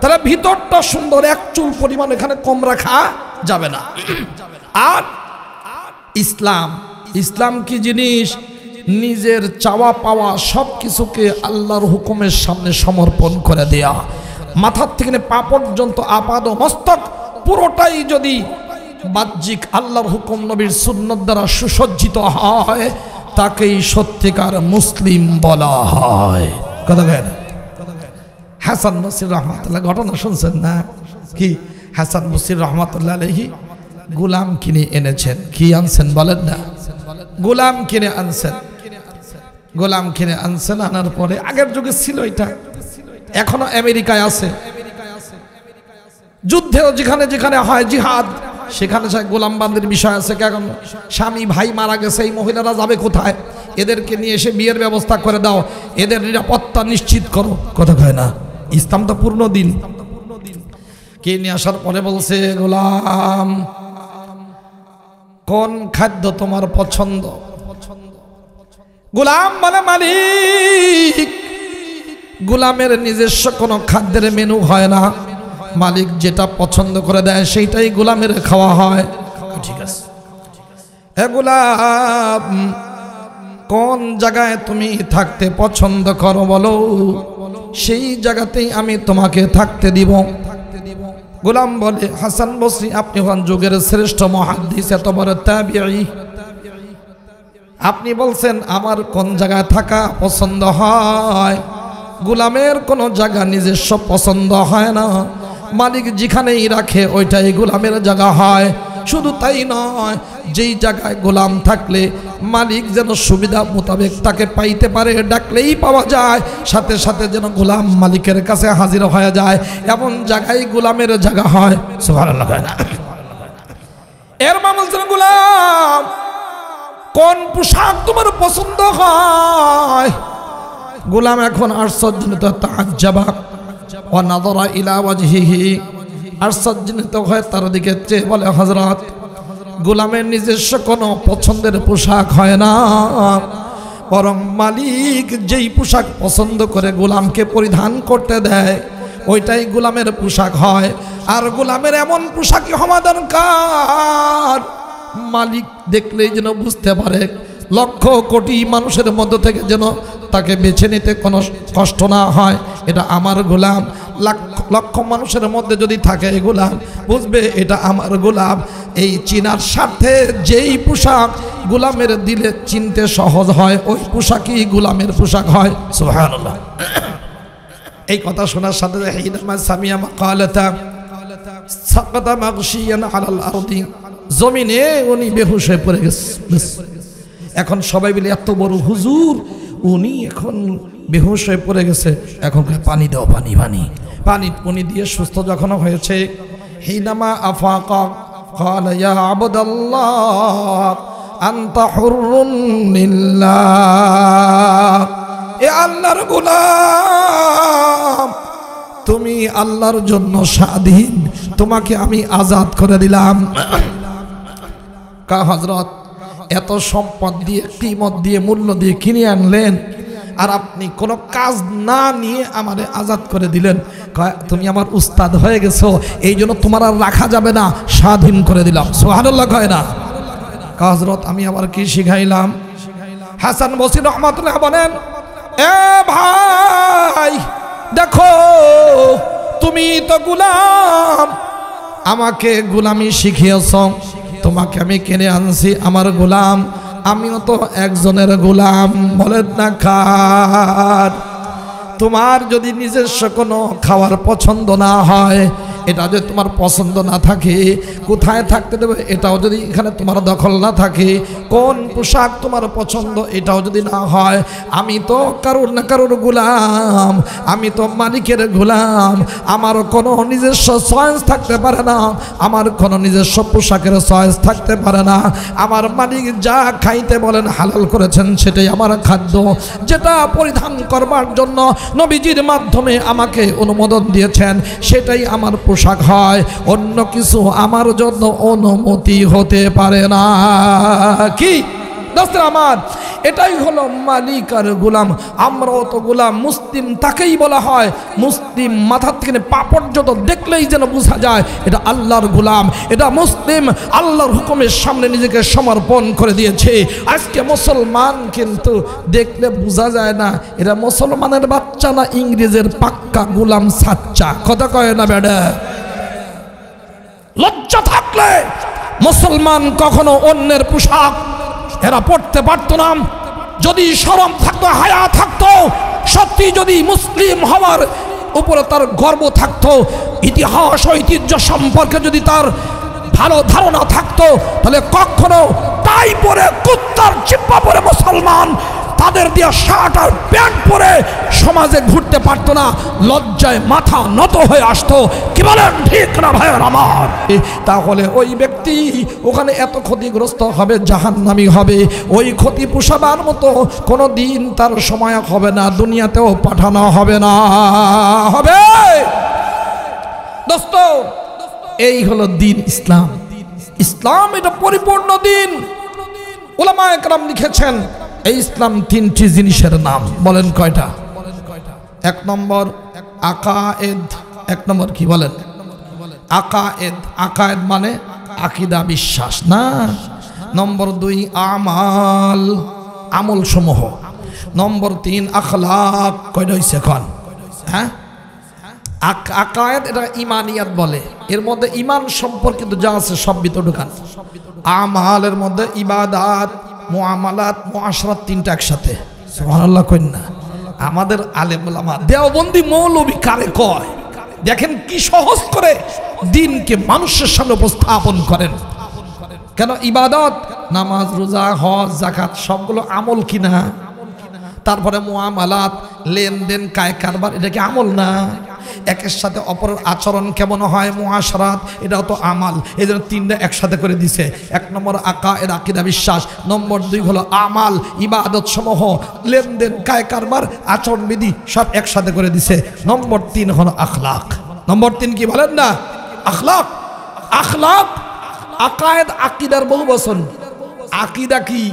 তাহলে ভিতরটা সুন্দর, এক চুল পরিমাণ এখানে কম রাখা যাবে না। আর ইসলাম, ইসলাম কি জিনিস? নিজের চাওয়া পাওয়া সব কিছুকে আল্লাহর হুকুমের সামনে সমর্পণ করে দেয়া, মাথার থেকে পা পর্যন্ত আপাদ মস্তক পুরোটাই যদি বাহ্যিক আল্লাহর হুকুম নবীর সুন্নাত দ্বারা সুসজ্জিত হয়, তাকেই সত্যিকার মুসলিম বলা হয়। কথা বলেন। হাসান বসরি রহমাতুল্লাহ, ঘটনা শুনছেন না? কি হাসান বসরি রহমাতুল্লাহ আলাইহি গোলাম কিনে এনেছেন। কি আনছেন বলেন না? গোলাম কিনে আনছেন। গোলাম কিনে আনছেন, আনার পরে আগের যুগে ছিল এটা, এখনো আমেরিকায় আছে। যুদ্ধেও যেখানে যেখানে হয় জিহাদ, সেখানে গোলাম বান্দির বিষয় আছে। কেন? স্বামী ভাই মারা গেছে, এই মহিলারা যাবে কোথায়? এদেরকে নিয়ে এসে বিয়ের ব্যবস্থা করে দাও, এদের নিরাপত্তা নিশ্চিত করো। কথা কয় না? ইসলাম তো পূর্ণ দিন। কে নিয়ে আসার পরে বলছে, গোলাম কোন খাদ্য তোমার পছন্দ? গোলাম বলে, মালিক গোলামের নিজস্ব কোনো খাদ্যের মেনু হয় না, মালিক যেটা পছন্দ করে দেয় সেইটাই গোলামের খাওয়া হয়। ঠিক আছে, এ গোলাম কোন জায়গায় তুমি থাকতে পছন্দ করো বলো, সেই জায়গাতেই আমি তোমাকে থাকতে দিব। গোলাম বলে, হাসান বসরি আপনি হন যুগের শ্রেষ্ঠ মুহাদ্দিস, এত বড় তাবিঈ, আপনি বলছেন আমার কোন জায়গায় থাকা পছন্দ হয়? গোলামের কোনো জায়গা নিজস্ব পছন্দ হয় না, মালিক যেখানেই রাখে ওইটাই গোলামের জায়গা হয়। শুধু তাই নয়, যেই জায়গায় গোলাম থাকলে মালিক যেন সুবিধা মোতাবেক তাকে পাইতে পারে, ডাকলেই পাওয়া যায়, সাথে সাথে যেন গোলাম মালিকের কাছে হাজির হয়ে যায়, এমন জায়গায় গোলামের জায়গা হয়। সুবহানাল্লাহ। এর মানে গোলাম কোন পোশাক তোমার পছন্দ হয়? গোলাম এখন আশ্চর্যজনিত তাআজ্জাবা ওয়া নাযারা ইলা ওয়াজহিহি, আশ্চর্যজনিত হয়ে তার দিকে চেয়ে বলে, হযরত গোলামের নিজস্ব কোনো পছন্দের পোশাক হয় না, বরং মালিক যেই পোশাক পছন্দ করে গোলামকে পরিধান করতে দেয় ওইটাই গোলামের পোশাক হয়। আর গোলামের এমন পোশাকই হওয়া দরকার মালিক দেখলেই যেন বুঝতে পারে, লক্ষ কোটি মানুষের মধ্য থেকে যেন তাকে বেছে নিতে কোনো কষ্ট না হয়, এটা আমার গোলাম। লক্ষ মানুষের মধ্যে যদি থাকে গোলাম, বুঝবে এটা আমার গোলাম। এই চিনার স্বার্থে যেই পোশাক গোলামের দিলে চিনতে সহজ হয়, ওই পোশাকই গোলামের পোশাক হয়। সুবহানাল্লাহ। এই কথা শোনার সাথে হিনামা সামিয়া মাকালাতা সাকাতা মাগশিয়ান আলাল আরদি, জমিনে উনি বেহুশ হয়ে পড়ে গেছে। এখন সবাই মিলে এত বড় হুজুর, উনি এখন বেহুশ হয়ে পড়ে গেছে, এখন পানি দাও, পানি পানি পানি উনি দিয়ে সুস্থ যখন হয়েছে, হিনামা আফাকা قال يا عبد الله أنت حر لله, এ আল্লাহর গোলাম, তুমি আল্লাহর জন্য স্বাধীন, তোমাকে আমি আজাদ করে দিলাম। কা হযরত, এত সম্পদ দিয়ে, কিমত দিয়ে, মূল্য দিয়ে কিনে আনলেন, আর আপনি কোনো কাজ না নিয়ে আমারে আজাদ করে দিলেন। তুমি আমার উস্তাদ হয়ে গেছো, এই জন্য তোমার আর রাখা যাবে না, স্বাধীন করে দিলাম। সুবহানাল্লাহ কয় না? হযরত, আমি আবার কি শিখাইলাম? হাসান বসরি রহমাতুল্লাহ বলেন, এ ভাই দেখো, তুমি তো গোলাম, আমাকে গোলামি শিখিয়েছ, তোমাকে আমি কিনে আনছি আমার গোলাম, আমিও তো একজনের গোলাম। বলেন না কার? তোমার যদি নিজস্ব কোনো খাওয়ার পছন্দ না হয়, এটা যদি তোমার পছন্দ না থাকে, কোথায় থাকতে দেবে এটাও যদি এখানে তোমার দখল না থাকে, কোন পোশাক তোমার পছন্দ এটাও যদি না হয়, আমি তো কারোর না কারোর গোলাম, আমি তো মালিকের গোলাম, আমার কোনো নিজস্ব চয়েস থাকতে পারে না, আমার কোনো নিজস্ব পোশাকের চয়েস থাকতে পারে না। আমার মালিক যা খাইতে বলেন হালাল করেছেন সেটাই আমার খাদ্য, যেটা পরিধান করবার জন্য নবীজির মাধ্যমে আমাকে অনুমোদন দিয়েছেন সেটাই আমার পোশাক হয়, অন্য কিছু আমার জন্য অনুমতি হতে পারে না। কি দোস্ত আমার, এটাই হলো মালিক আর গোলাম। আমরাও তো গোলাম। মুসলিম তাকেই বলা হয়, মুসলিম মাথা থেকে পা পর্যন্ত দেখলেই যেন বোঝা যায় এটা আল্লাহর গোলাম, এটা মুসলিম, আল্লাহর হুকুমের সামনে নিজেকে সমর্পণ করে দিয়েছে। আজকে মুসলমান কিন্তু দেখলে বোঝা যায় না এটা মুসলমানের বাচ্চা না ইংরেজের পাক্কা গোলাম সাচ্চা। কথা কয় না বেডা? লজ্জা থাকলে মুসলমান কখনো অন্যের পোশাক এরা পড়তে পারতো না। যদি শরম থাকতো, হায়া থাকতো, সত্যি যদি মুসলিম হওয়ার উপরে তার গর্ব থাকতো, ইতিহাস ঐতিহ্য সম্পর্কে যদি তার ভালো ধারণা থাকতো, তাহলে কখনো তাই পরে কুত্তার জিব্বা পরে মুসলমান তাদের দিয়ে শার্ট আর প্যান্ট পরে সমাজে ঘুরতে পারতো না, লজ্জায় মাথা নত হয়ে আসতো। কি বলেন ঠিক না ভাইয়ের আমার? তাহলে ওই ব্যক্তি ওখানে এত ক্ষতিগ্রস্ত হবে, জাহান্নামী হবে। ওই ক্ষতি পোষাবার মতো কোনো দিন তার সময় হবে না, দুনিয়াতেও পাঠানো হবে না। হবে দোস্ত, এই হলো দিন ইসলাম। ইসলাম এটা পরিপূর্ণ দিন। উলামায়ে কেরাম লিখেছেন এই ইসলাম তিনটি জিনিসের নাম। বলেন কয়টা? এক নম্বর আকায়েদ। এক নম্বর কি বলেন? আকায়েদ। আকায়েদ মানে আকীদা, বিশ্বাস না। নম্বর দুই আমাল, আমল সমূহ। নম্বর তিন আখলাক। কয়টা হইছে এখন? হ্যাঁ, আকায়েদ এটা ইমানিয়াত বলে, এর মধ্যে ইমান সম্পর্কিত যা আছে সব ভিতরে ঢুকান। আমালের মধ্যে ইবাদাত, মুআমালাত, মুআশরাত তিনটা একসাথে। সুবহানাল্লাহ কইন না? আমাদের আলেম ওলামা দেওবন্দি মৌলবী কারে কয় দেখেন কি সহজ করে দিনকে মানুষের সামনে উপস্থাপন করেন। কেন? ইবাদত, নামাজ, রোজা, হজ, যাকাত সবগুলো আমল কিনা? তারপরে মুআমালাত, লেনদেন, কায় কারবার, এটা কি আমল না? একের সাথে অপরের আচরণ কেমন হয়, মুআশরাত, এটাও তো আমাল। এই জন্য তিনটা একসাথে করে দিছে। এক নম্বর আকায়েদ, আকীদা, বিশ্বাস। নম্বর দুই হলো আমাল, ইবাদত সমূহ, লেনদেন, কায় কারবার, আচরণবিধি সব একসাথে করে দিছে। নম্বর তিন হলো আখলাক। নম্বর তিন কি বলেন না? আখলাক। আখলাক, আকায়েদ, আকীদার বহু বচন। আকীদা কি?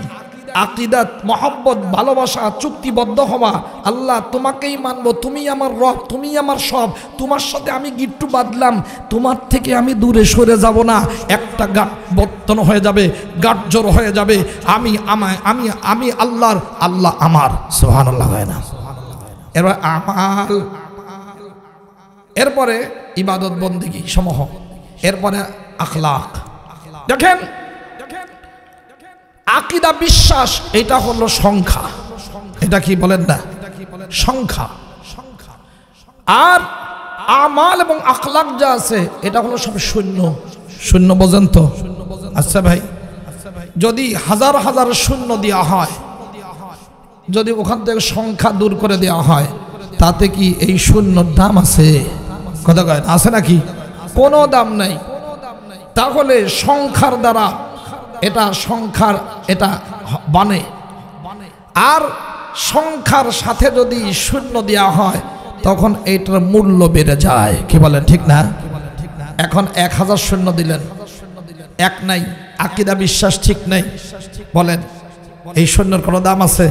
আকিদাত মহব্বত, ভালোবাসা, চুক্তিবদ্ধ হওয়া। আল্লাহ তোমাকেই মানবো, তুমি আমার রব, তুমি আমার সব, তোমার সাথে আমি গিট্টু বাঁধলাম, তোমার থেকে আমি দূরে সরে যাব না। একটা গাঁট বর্তন হয়ে যাবে, গাঁট জোর হয়ে যাবে, আমি আমি আমি আল্লাহর, আল্লাহ আমার। সুবহানাল্লাহ হয় না? এবার আমাল, এরপরে ইবাদত বন্দেগী সমূহ, এরপরে আখলাক। দেখেন আকীদা, বিশ্বাস এটা হলো সংখ্যা। এটা কি বলেন না? সংখ্যা। আর আমাল এবং আখলাক যা আছে এটা হলো সব শূন্য। শূন্য বোঝেন তো? আচ্ছা ভাই, যদি হাজার হাজার শূন্য দেওয়া হয়, যদি ওখান থেকে সংখ্যা দূর করে দেওয়া হয়, তাতে কি এই শূন্যর দাম আছে? কথা কয় আছে নাকি? কোনো দাম নাই। তাহলে সংখ্যার দ্বারা এটা সংখ্যার এটা বানে, আর সংখ্যার সাথে যদি শূন্য দেওয়া হয় তখন এইটার মূল্য বেড়ে যায়। কি বলেন ঠিক না? এখন 1000 শূন্য দিলেন, এক নাই, আকীদা বিশ্বাস ঠিক নাই, বলেন এই শূন্যর কোনো দাম আছে?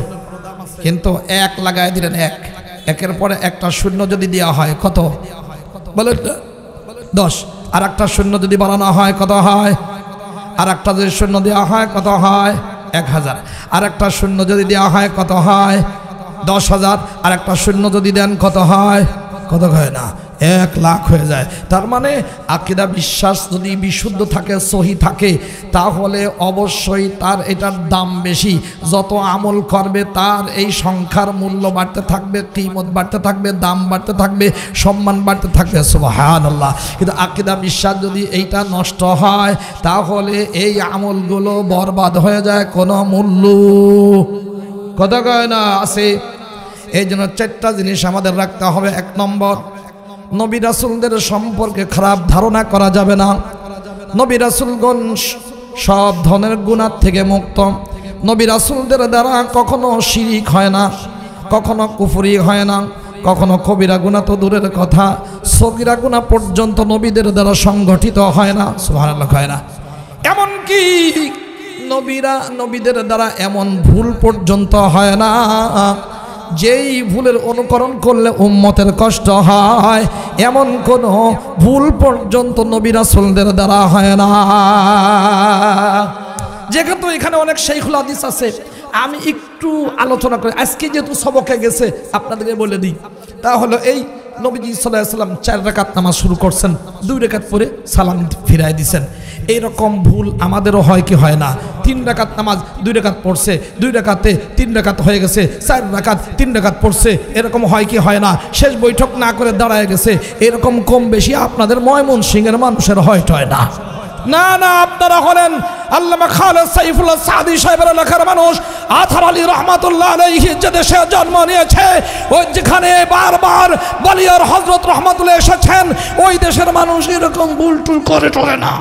কিন্তু এক লাগায় দিলেন, একের পরে একটা শূন্য যদি দেওয়া হয় কত বলেন? 10। আর একটা শূন্য যদি বানানো হয় কত হয়? আর একটা যদি শূন্য দেওয়া হয় কত হয়? 1000। আর একটা শূন্য যদি দেওয়া হয় কত হয়? 10,000। আর একটা শূন্য যদি দেন কত হয়? কত হয় না? 1 লাখ হয়ে যায়। তার মানে আকীদা বিশ্বাস যদি বিশুদ্ধ থাকে, সহি থাকে, তাহলে অবশ্যই তার এটার দাম বেশি। যত আমল করবে তার এই সংখ্যার মূল্য বাড়তে থাকবে, কিমত বাড়তে থাকবে, দাম বাড়তে থাকবে, সম্মান বাড়তে থাকবে। সুবহানাল্লাহ। কিন্তু আকীদা বিশ্বাস যদি এইটা নষ্ট হয় তাহলে এই আমলগুলো বরবাদ হয়ে যায়, কোনো মূল্য কথা কয় না আছে। এই জন্য 4টা জিনিস আমাদের রাখতে হবে। 1 নম্বর, নবী রাসূলদের সম্পর্কে খারাপ ধারণা করা যাবে না। নবী রাসূলগণ সব ধরনের গুনাহ থেকে মুক্ত। নবী রাসূলদের দ্বারা কখনো শিরিক হয় না, কখনো কুফরি হয় না, কখনো কবিরা গুনাহ তো দূরের কথা, সগীরা গুনাহ পর্যন্ত নবীদের দ্বারা সংগঠিত হয় না। সুবহানাল্লাহ। হয় না। এমনকি নবীদের দ্বারা এমন ভুল পর্যন্ত হয় না যেই ভুলের অনুকরণ করলে উম্মতের কষ্ট হয়, এমন কোন ভুল পর্যন্ত নবী রাসূলদের দ্বারা হয় না। যেহেতু এখানে অনেক শাইখুল হাদিস আছে, আমি একটু আলোচনা করি। আজকে যেহেতু সবকে গেছে আপনাদেরকে বলে দিই, তাহলে এই নবীজি সাল্লাল্লাহু আলাইহি ওয়াসাল্লাম 4 রাকাত নামাজ শুরু করছেন, 2 রাকাত পরে সালাম ফিরায় দিয়েছেন। এইরকম ভুল আমাদেরও হয় কি হয় না? 3 রাকাত নামাজ 2 রাকাত পড়ছে, 2 রাকাতে 3 রাকাত হয়ে গেছে, 4 রাকাত 3 রাকাত পড়ছে, এরকম হয় কি হয় না? শেষ বৈঠক না করে দাঁড়ায় গেছে, এরকম কম বেশি আপনাদের ময়মনসিংহের মানুষের হয় না? না না, আপনারা হলেন আল্লামা খালেদ সাইফুল্লাহ সাদি সাহেবের লেখার মানুষ। আথার আলী রহমাতুল্লাহ আলাইহি যে দেশে জন্ম নিয়েছে, ওই যেখানে বারবার বলিয়ার হযরত রহমাতুল্লাহ এসেছেন, ওই দেশের মানুষ এরকম ভুল টুল করে না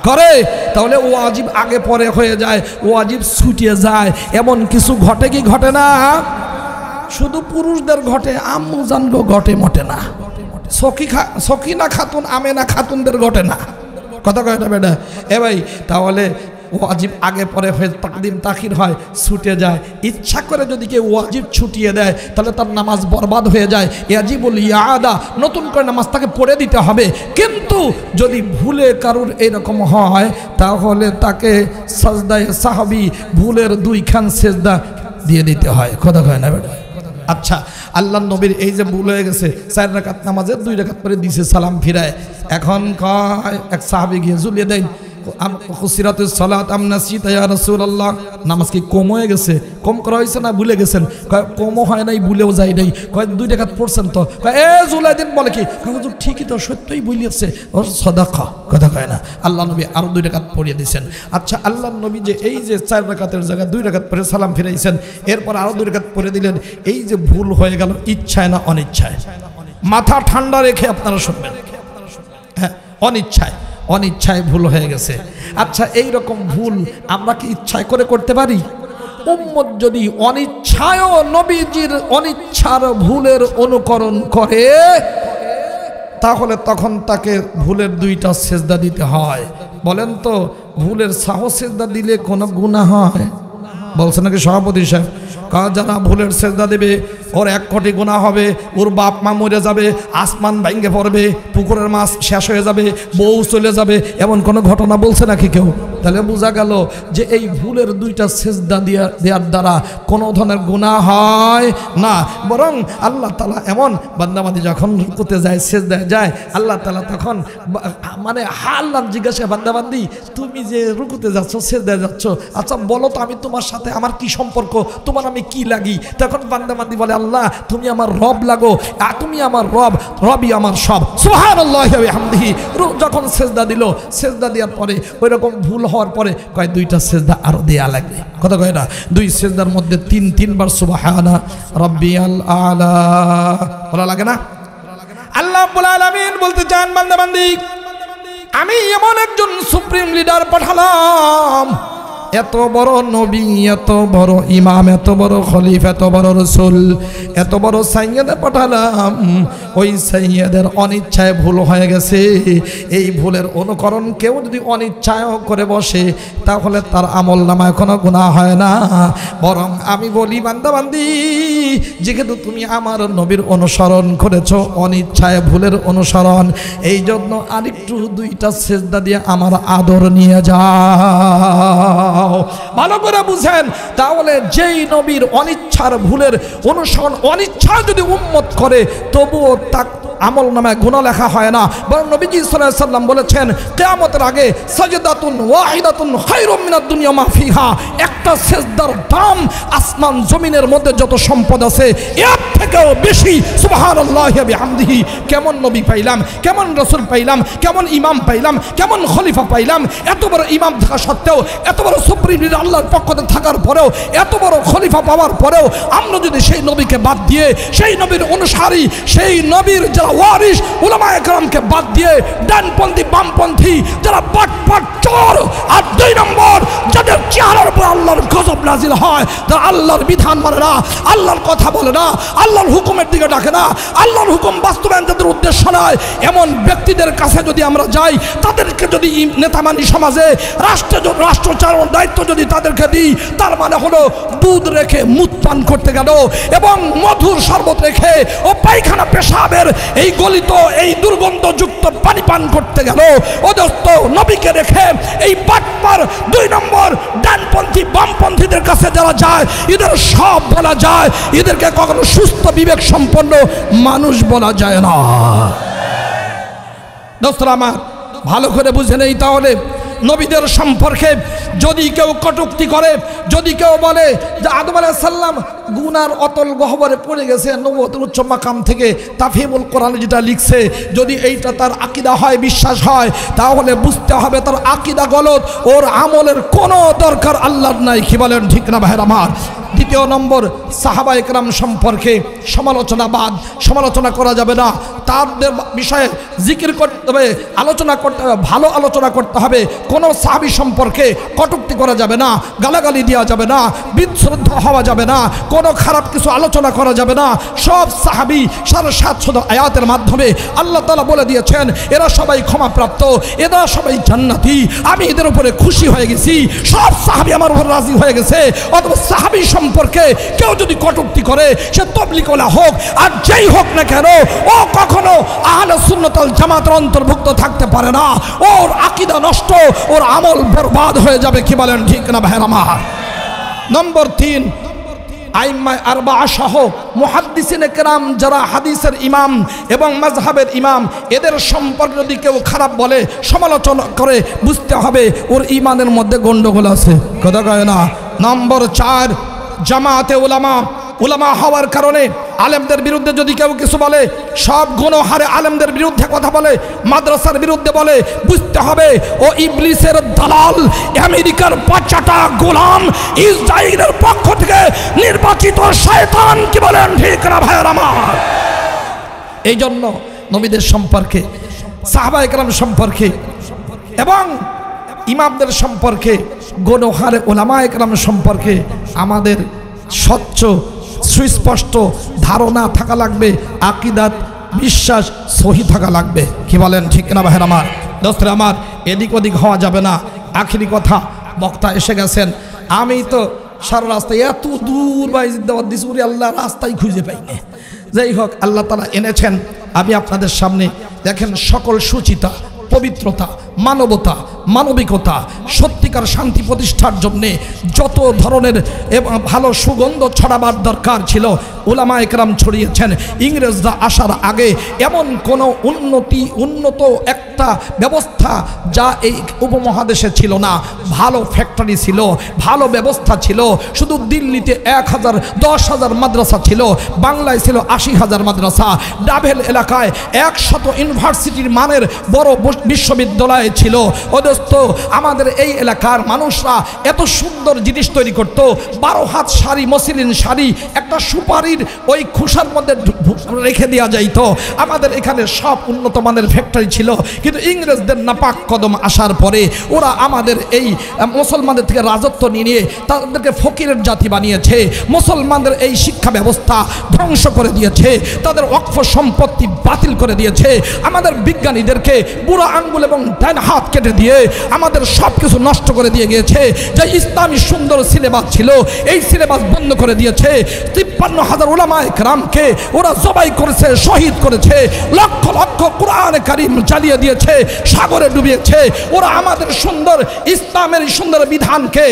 করে। তাহলে ওয়াজিব আগে পরে হয়ে যায়, ওয়াজিব ছুটিয়ে যায়, এমন কিছু ঘটে কি ঘটে না? শুধু পুরুষদের ঘটে, আম্মু জানগো ঘটে মোটে না। সকিনা খাতুন, আমেনা খাতুনদের ঘটে না। কথা কয় না বেটা? এ ভাই, তাহলে ওয়াজিব আগে পরে হয়ে তাকদিম তাখির হয়, ছুটে যায়। ইচ্ছা করে যদি কেউ ওয়াজিব ছুটিয়ে দেয় তাহলে তার নামাজ বরবাদ হয়ে যায়। ইয়াজিবুল ইয়াদা, নতুন করে নামাজ তাকে পড়ে দিতে হবে। কিন্তু যদি ভুলে কারুর এরকম হয় তাহলে তাকে সাজদায়ে সাহাবী, ভুলের 2খান সেজদা দিয়ে দিতে হয়। কথা কয় না বেটা? আচ্ছা, আল্লাহর নবীর এই যে ভুল হয়ে গেছে, 4 রাকাত নামাজের 2 রাকাত পরে দিছে সালাম ফিরায়, এখন কয় এক সাহাবী গিয়ে ঝুলিয়ে দেন, খুসিরাতুস সালাত আম নাসিতা ইয়া রাসূলুল্লাহ, নামাজ কি কম হয়ে গেছে? কম করা হয়েছে না ভুলে গেছেন? কয় কম হয় নাই, ভুলেও যায় নাই। কয় 2 রাকাত পড়ছেন তো? কয় এ জুলাই দিন বলে কি? হুজুর ঠিকই তো, সত্যই বলিয়েছে, ও সাদাকা। কথা কয় না? আল্লাহ নবী আরো 2 রাকাত পড়িয়ে দিয়েছেন। আচ্ছা, আল্লাহ নবী যে এই যে 4 রাকাতের জায়গায় 2 রাকাত পরে সালাম ফিরাইছেন, এরপর আরো 2 রাকাত পড়ে দিলেন, এই যে ভুল হয়ে গেল, ইচ্ছায় না অনিচ্ছায়? মাথা ঠান্ডা রেখে আপনারা শুনবেন। হ্যাঁ, অনিচ্ছায় ভুল হয়ে গেছে। আচ্ছা, এই রকম ভুল আমরা কি ইচ্ছায় করে করতে পারি? উম্মত যদি অনিচ্ছায়ও নবীজির অনিচ্ছার ভুলের অনুকরণ করে তাহলে তখন তাকে ভুলের 2টা সেজদা দিতে হয়। বলেন তো, ভুলের সাহস সেজদা দিলে কোনো গুনাহ হয়? বলছে নাকি সভাপতি সাহেব? যারা ভুলের সেজদা দেবে ওর 1 কোটি গুনাহ হবে, ওর বাপ মা মরে যাবে, আসমান ভেঙে পড়বে, পুকুরের মাছ শেষ হয়ে যাবে, বউ চলে যাবে, এমন কোনো ঘটনা বলছে নাকি কেউ? তাহলে বোঝা গেল যে এই ভুলের 2টা সেজদা দেওয়ার দ্বারা কোনো ধরনের গুনাহ হয় না। বরং আল্লাহ তাআলা এমন বান্দাবান্দি যখন রুকুতে যায়, সেজদায় যায়, আল্লাহ তাআলা তখন মানে আল্লাহ জিজ্ঞাসা, বান্দাবান্দি তুমি যে রুকুতে যাচ্ছ, সেজদায় যাচ্ছ, আচ্ছা বলো তো আমি তোমার সাথে আমার কি সম্পর্ক? তোমার আমি আমি কি লাগি? তখন বান্দাবান্দি বলে আল্লাহ তুমি আমার রব লাগো, তুমি আমার রব, রবই আমার সব। সুবহানাল্লাহি ওয়া বিহামদিহি। যখন সেজদা দিল, সেজদা দেওয়ার পরে ওই রকম ভুল হওয়ার পরে কয় দুইটা সেজদা আরো দেয়া লাগবে। কথা কয় না? দুই সেজদার মধ্যে তিনবার সুবহানা রাব্বিয়াল আলা বলা লাগে না? আল্লাহ রাব্বুল আলামিন বলতে চান বান্দাবান্দি আমি এমন একজন সুপ্রিম লিডার পাঠালাম, এত বড় নবী, এত বড় ইমাম, এত বড় খলিফা, এত বড় রসুল, এত বড় সাইয়্যিদ পাঠালাম। ওই সাইয়্যিদের অনিচ্ছায় ভুল হয়ে গেছে। এই ভুলের অনুকরণ কেউ যদি অনিচ্ছায় করে বসে তাহলে তার আমল নামায় কোনো গুনাহ হয় না। বরং আমি বলি বান্দাবান্দি যেহেতু তুমি আমার নবীর অনুসরণ করেছো, অনিচ্ছায় ভুলের অনুসরণ, এই জন্য আরেকটু দুইটা সেজদা দিয়ে আমার আদর নিয়ে যাও। ভালো করে বুঝেন, তাহলে যেই নবীর অনিচ্ছার ভুলের অনুসরণ অনিচ্ছা যদি উম্মত করে তবুও তা আমল নামায় গুনাহ লেখা হয় না। বরং নবীজি সাল্লাল্লাহু আলাইহি সাল্লাম বলেছেন কিয়ামতের আগে সাজদাতুন ওয়াহিদাতুন খায়রুম মিনাদ দুনিয়া মা ফিহা, একটা সেজদার দাম আসমান জমিনের মধ্যে যত সম্পদ আছে এর থেকেও বেশি। সুবহানাল্লাহি ওয়া বিহামদিহি। কেমন নবী পাইলাম, কেমন রাসূল পাইলাম, কেমন ইমাম পাইলাম, কেমন খলিফা পাইলাম। এত বড় ইমাম থাকা সত্ত্বেও, এত বড় সুপ্রিম লিডার আল্লাহর পক্ষ থেকে থাকার পরেও, এত বড় খলিফা পাওয়ার পরেও আমরা যদি সেই নবীকে বাদ দিয়ে, সেই নবীর অনুসারী, সেই নবীর যারা ওয়ারিস উলামায়ে কেরামকে বাদ দিয়ে ডানপন্থী বামপন্থী যারা বাটপাট চোর, আর দুই নম্বর যাদের চেহারার উপর আল্লাহর গজব নাজিল হয়, যারা আল্লাহর বিধান মানে না, আল্লাহর কথা বলে না, আল্লাহর হুকুমের দিকে ডাকে না, আল্লাহর হুকুম বাস্তবায়ন যাদের উদ্দেশ্য নয়, এমন ব্যক্তিদের কাছে যদি আমরা যাই, তাদেরকে যদি নেতা মানি সমাজে, রাষ্ট্র চালানোর দায়িত্ব যদি তাদেরকে দিই, তার মানে হলো দুধ রেখে মুত পান করতে গেল এবং মধুর শরবত রেখে ও পায়খানা পেশাবের এই গলিত এই দুর্গন্ধযুক্ত পানি পান করতে গেল। ও দোস্ত, নবীকে রেখে এই বাটপার দুই নম্বর ডানপন্থী বামপন্থীদের কাছে যারা যায়, এদের সব বলা যায়, এদেরকে কখনো সুস্থ বিবেক সম্পন্ন মানুষ বলা যায় না। দোস্তরা আমার ভালো করে বুঝে নেই, তাহলে নবীদের সম্পর্কে যদি কেউ কটূক্তি করে, যদি কেউ বলে যে আদম আলাইহিস সালাম গুনার অতল গহ্বরে পড়ে গেছে, নবুয়তের উচ্চ মাকাম থেকে তাফহিমুল কোরআন যেটা লিখছে, যদি এইটা তার আকীদা হয়, বিশ্বাস হয়, তাহলে বুঝতে হবে তার আকীদা গলত, ওর আমলের কোনো দরকার আল্লাহর নাই। কি বলেন ঠিক না ভাইরা আমার? দ্বিতীয় নম্বর, সাহাবায়ে কেরাম সম্পর্কে সমালোচনা করা যাবে না। তাদের বিষয়ে জিকির করতে হবে, আলোচনা করতে হবে, ভালো আলোচনা করতে হবে। কোনো সাহাবী সম্পর্কে কটূক্তি করা যাবে না, গালাগালি দেওয়া যাবে না, বিদ্রুদ্ধ হওয়া যাবে না, কোনো খারাপ কিছু আলোচনা করা যাবে না। সব সাহাবী 750 আয়াতের মাধ্যমে আল্লাহ তাআলা বলে দিয়েছেন এরা সবাই ক্ষমাপ্রাপ্ত, এরা সবাই জান্নাতি, আমি এদের উপরে খুশি হয়ে গেছি, সব সাহাবী আমার উপর রাজি হয়ে গেছে। অথবা সাহাবী সম্পর্কে কেউ যদি কটূক্তি করে, সে তাবলীগওয়ালা হোক আর যেই হোক না কেন, ও কখনো আহলে সুন্নাত ওয়াল জামাতের অন্তর্ভুক্ত থাকতে পারে না। ওর আকীদা নষ্ট, ওর আমল বরবাদ হয়ে যাবে। কি বলেন ঠিক না ভাইরা আমার? নম্বর 3, আইম্মায়ে আরবাআ সহ মুহাদ্দিসিনে কেরাম যারা হাদিসের ইমাম এবং মাযহাবের ইমাম, এদের সম্পর্কে যদি কেউ খারাপ বলে, সমালোচনা করে, বুঝতে হবে ওর ঈমানের মধ্যে গন্ডগোল আছে। কথা কয় না? নম্বর 4, জামাতে উলামা হওয়ার কারণে আলেমদের বিরুদ্ধে যদি কেউ কিছু বলে, সব গুণহারে আলেমদের বিরুদ্ধে কথা বলে, মাদ্রাসার বিরুদ্ধে বলে, বুঝতে হবে ও ইবলিসের দালাল, আমেরিকার বাচ্চাটা গোলাম, ইসরায়েলের পক্ষ থেকে নির্বাচিত শয়তান। কি বলেন ঠিক না ভাইরা আমার? এই জন্য নবীদের সম্পর্কে, সাহাবায়ে কেরাম সম্পর্কে এবং ইমামদের সম্পর্কে, গুণহারে উলামায়ে কেরাম সম্পর্কে আমাদের স্বচ্ছ সুস্পষ্ট ধারণা থাকা লাগবে, আকীদাত বিশ্বাস সহি থাকা লাগবে। কি বলেন ঠিক না ভাইরা আমার? দোস্তরা আমার, এদিক ওদিক হওয়া যাবে না। আখেরি কথা, বক্তা এসে গেছেন, আমি তো সারা রাস্তায় এত দূর বাইজ দেওয়ার দিছি, আল্লাহ রাস্তায় খুঁজে পাইনি। যাই হোক, আল্লাহ তাআলা এনেছেন। আমি আপনাদের সামনে দেখেন সকল সুচিতা, পবিত্রতা, মানবতা, মানবিকতা, সত্যিকার শান্তি প্রতিষ্ঠার জন্যে যত ধরনের ভালো সুগন্ধ ছড়াবার দরকার ছিল উলামা একরাম ছড়িয়েছেন। ইংরেজরা আসার আগে এমন কোনো উন্নত একটা ব্যবস্থা যা এই উপমহাদেশে ছিল না। ভালো ফ্যাক্টরি ছিল, ভালো ব্যবস্থা ছিল। শুধু দিল্লিতে 10,000 মাদ্রাসা ছিল, বাংলায় ছিল 80,000 মাদ্রাসা। ডাভেল এলাকায় 100 ইউনিভার্সিটির মানের বড় বিশ্ববিদ্যালয় ছিল। অদস্ত আমাদের এই এলাকার মানুষরা এত সুন্দর জিনিস তৈরি করত। 12 হাত শাড়ি, মসলিন শাড়ি একটা সুপারির ওই খোসার মধ্যে রেখে দেওয়া যাইত। আমাদের এখানে সব উন্নত মানের ফ্যাক্টরি ছিল। কিন্তু ইংরেজদের নাপাক কদম আসার পরে ওরা আমাদের এই মুসলমানদের থেকে রাজত্ব নিয়ে তাদেরকে ফকিরের জাতি বানিয়েছে। মুসলমানদের এই শিক্ষা ব্যবস্থা ধ্বংস করে দিয়েছে, তাদের ওয়াকফ সম্পত্তি বাতিল করে দিয়েছে। আমাদের বিজ্ঞানীদেরকে বুড়ো আঙ্গুল এবং ডান হাত কেটে দিয়ে আমাদের সব কিছু নষ্ট করে দিয়ে গিয়েছে। যে ইসলামী সুন্দর সিলেবাস ছিল এই সিলেবাস বন্ধ করে দিয়েছে। 53,000 উলামা একরামকে ওরা জবাই করেছে, শহীদ করেছে। লক্ষ লক্ষ কোরআন কারীম জ্বালিয়ে দিয়েছে, সাগরে ডুবিয়েছে। ওরা আমাদের সুন্দর ইসলামের সুন্দর বিধানকে,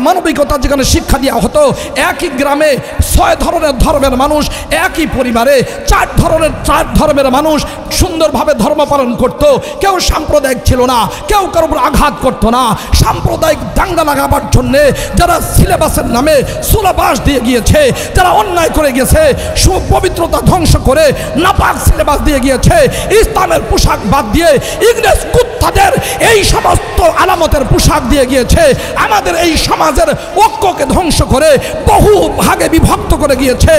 মানবিকতা যেখানে শিক্ষা দেওয়া হতো, একই গ্রামে 6 ধরনের ধর্মের মানুষ, একই পরিবারে 4 ধর্মের মানুষ সুন্দরভাবে ধর্ম পালন করত। কেউ সাম্প্রদায়িক ছিল না, কেউ কারোর উপর আঘাত করত না। সাম্প্রদায়িক দাঙ্গা লাগাবার জন্যে যারা সিলেবাসের নামে সিলেবাস দিয়ে গিয়েছে, যারা অন্যায় করে গেছে, সুপবিত্রতা ধ্বংস করে নাপাক সিলেবাস দিয়ে গিয়েছে, ইসলামের পোশাক বাদ দিয়ে ইংরেজ কুত্তাদের এই সমস্ত আলামতের পোশাক দিয়ে গিয়েছে, আমাদের এই সমাজের ঐক্যকে ধ্বংস করে বহু ভাগে বিভক্ত করে গিয়েছে।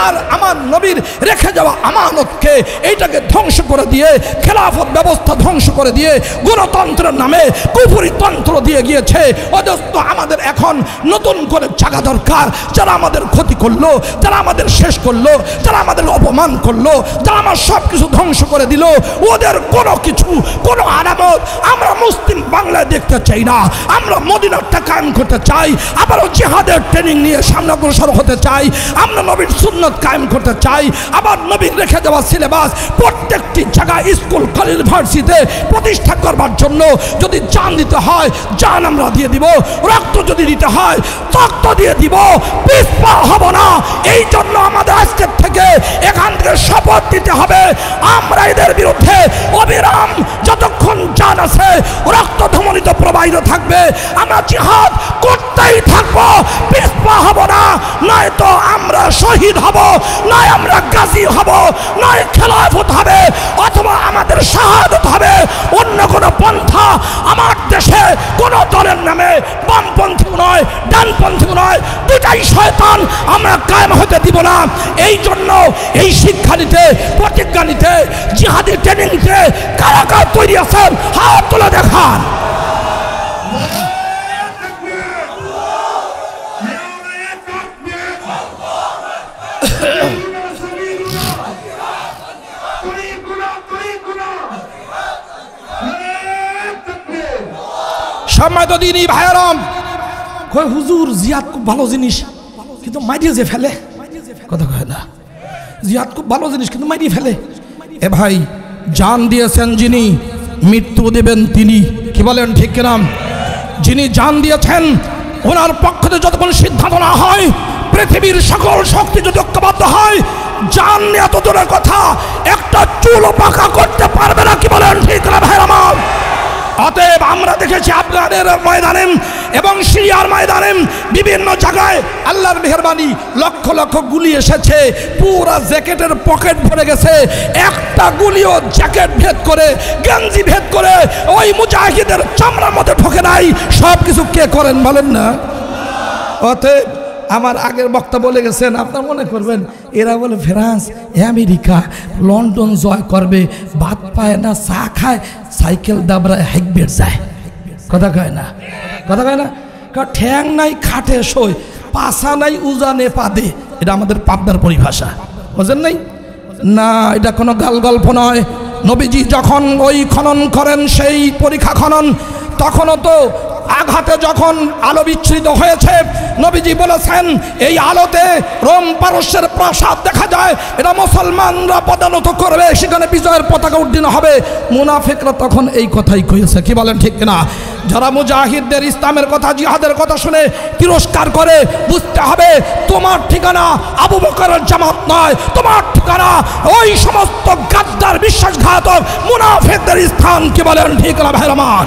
আর আমার নবীর রেখে যাওয়া আমানতকে এইটাকে ধ্বংস করে দিয়ে, খেলাফত ব্যবস্থা ধ্বংস করে দিয়ে গণতন্ত্রের নামে কুফরি তন্ত্র দিয়ে গিয়েছে। অথচ আমাদের এখন নতুন করে জাগা দরকার। যারা আমাদের ক্ষতি করলো, যারা আমাদের শেষ করলো, যারা আমাদের অপমান করলো, যারা আমার সব কিছু ধ্বংস করে দিল, ওদের কোনো কিছু, কোনো আলামত আমরা মুসলিম বাংলায় দেখতে চাই না। আমরা মদিনাটা কায়েম করতে চাই, আবারও জিহাদের ট্রেনিং নিয়ে সামনে অগ্রসর হতে চাই। আমরা নবীর সুন্নত কায়েম করতে চাই। আবার নবীর রেখে দেওয়া সিলেবাস প্রত্যেকটি জায়গায়, স্কুল, কলেজ, ইউনিভার্সিটিতে প্রতিষ্ঠা করবার জন্য যদি জান দিতে হয় জান আমরা দিয়ে দিব, রক্ত যদি দিতে হয় রক্ত দিয়ে দিব, পিছপা হব না। এই জন্য আমাদের আজকের থেকে এখান থেকে শপথ দিতে হবে, আমরা এদের বিরুদ্ধে অবিরাম যতক্ষণ জান আছে রক্ত ধমনিত প্রবাহিত থাকবে, আমরা জিহাদ করতেই থাকবো, পিছপা হব না। নয়তো আমরা শহীদ হব, নয় আমরা গাজী হব, নয় খেলাফত হবে, অথবা আমাদের শাহাদত হবে। অন্য কোনো পন্থা আমার দেশে কোন দলের নামে বামপন্থী নয়, ডানপন্থী নয়, দুটাই শয়তান, আমরা কায়েম হতে দিব না। এই জন্য এই শিক্ষা নিতে, প্রতিজ্ঞা নিতে, জিহাদি ট্রেনিং নিতে কারা কারা তৈরি আছেন হাত তুলে দেখান। সম্মানিত দিনী ভাইরাম, কই হুজুর জিহাদ খুব ভালো জিনিস কিন্তু মাইরিয়ে যে ফেলে, কথা কয় না। জিহাদ খুব ভালো জিনিস কিন্তু মাইরিয়ে ফেলে। এ ভাই, জান দিয়েছেন যিনি, মৃত্যু দেবেন তিনি, কি বলেন ঠিক কিনা? যিনি জান দিয়েছেন ওনার পক্ষ থেকে যতক্ষণ সিদ্ধান্ত না হয়, পৃথিবীর সকল শক্তি যদি ঐক্যবদ্ধ হয়, জান নিয়ে এত দূরের কথা একটা চুলও পাকা করতে পারবে না, কি বলেন ঠিক না ভাই আমার? অতএব আমরা দেখেছি আফগানের ময়দানে এবং সিরিয়ার ময়দানে বিভিন্ন জায়গায় আল্লাহর মেহেরবানি লক্ষ লক্ষ গুলি এসেছে, পুরা জ্যাকেটের পকেট ভরে গেছে, একটা গুলিও জ্যাকেট ভেদ করে, গেঞ্জি ভেদ করে ওই মুজাহিদের চামড়ার মধ্যে ঢোকে নাই। সব কিছু কে করেন বলেন না? অতএব আমার আগের বক্তা বলে গেছেন, আপনার মনে করবেন এরা বলে ফ্রান্স, আমেরিকা, লন্ডন জয় করবে, ভাত পায় না, চা খায়, সাইকেল দাবড়ায় হাইকবেট যায়, কথা কয় না? কথা কয় না? ঠ্যাং নাই খাটে শোয়, পাশা নাই উজানে পাদে, এটা আমাদের পাবনার পরিভাষা, বুঝেন নাই? না, এটা কোনো গাল গল্প নয়। নবীজি যখন ওই খনন করেন, সেই পরীক্ষা খনন, তখনও তো আঘাতে যখন আলো বিচ্ছুরিত হয়েছে, নবীজি বলেছেন এই আলোতে রোম পারস্যের প্রাসাদ দেখা যায়, এটা মুসলমানরা পদানত করবে, সেখানে বিজয়ের পতাকা উড্ডীন হবে। মুনাফিকরা তখন এই কথাই কইছে, কি বলেন ঠিক কিনা? যারা মুজাহিদদের ইসলামের কথা, জিহাদের কথা শুনে তিরস্কার করে, বুঝতে হবে তোমার ঠিকানা আবু বকরের জামাত নয়, তোমার ঠিকানা ওই সমস্ত গাদ্দার বিশ্বাসঘাতক মুনাফিকদের স্থান। কি বলেন ঠিক না ভাইরা আমার?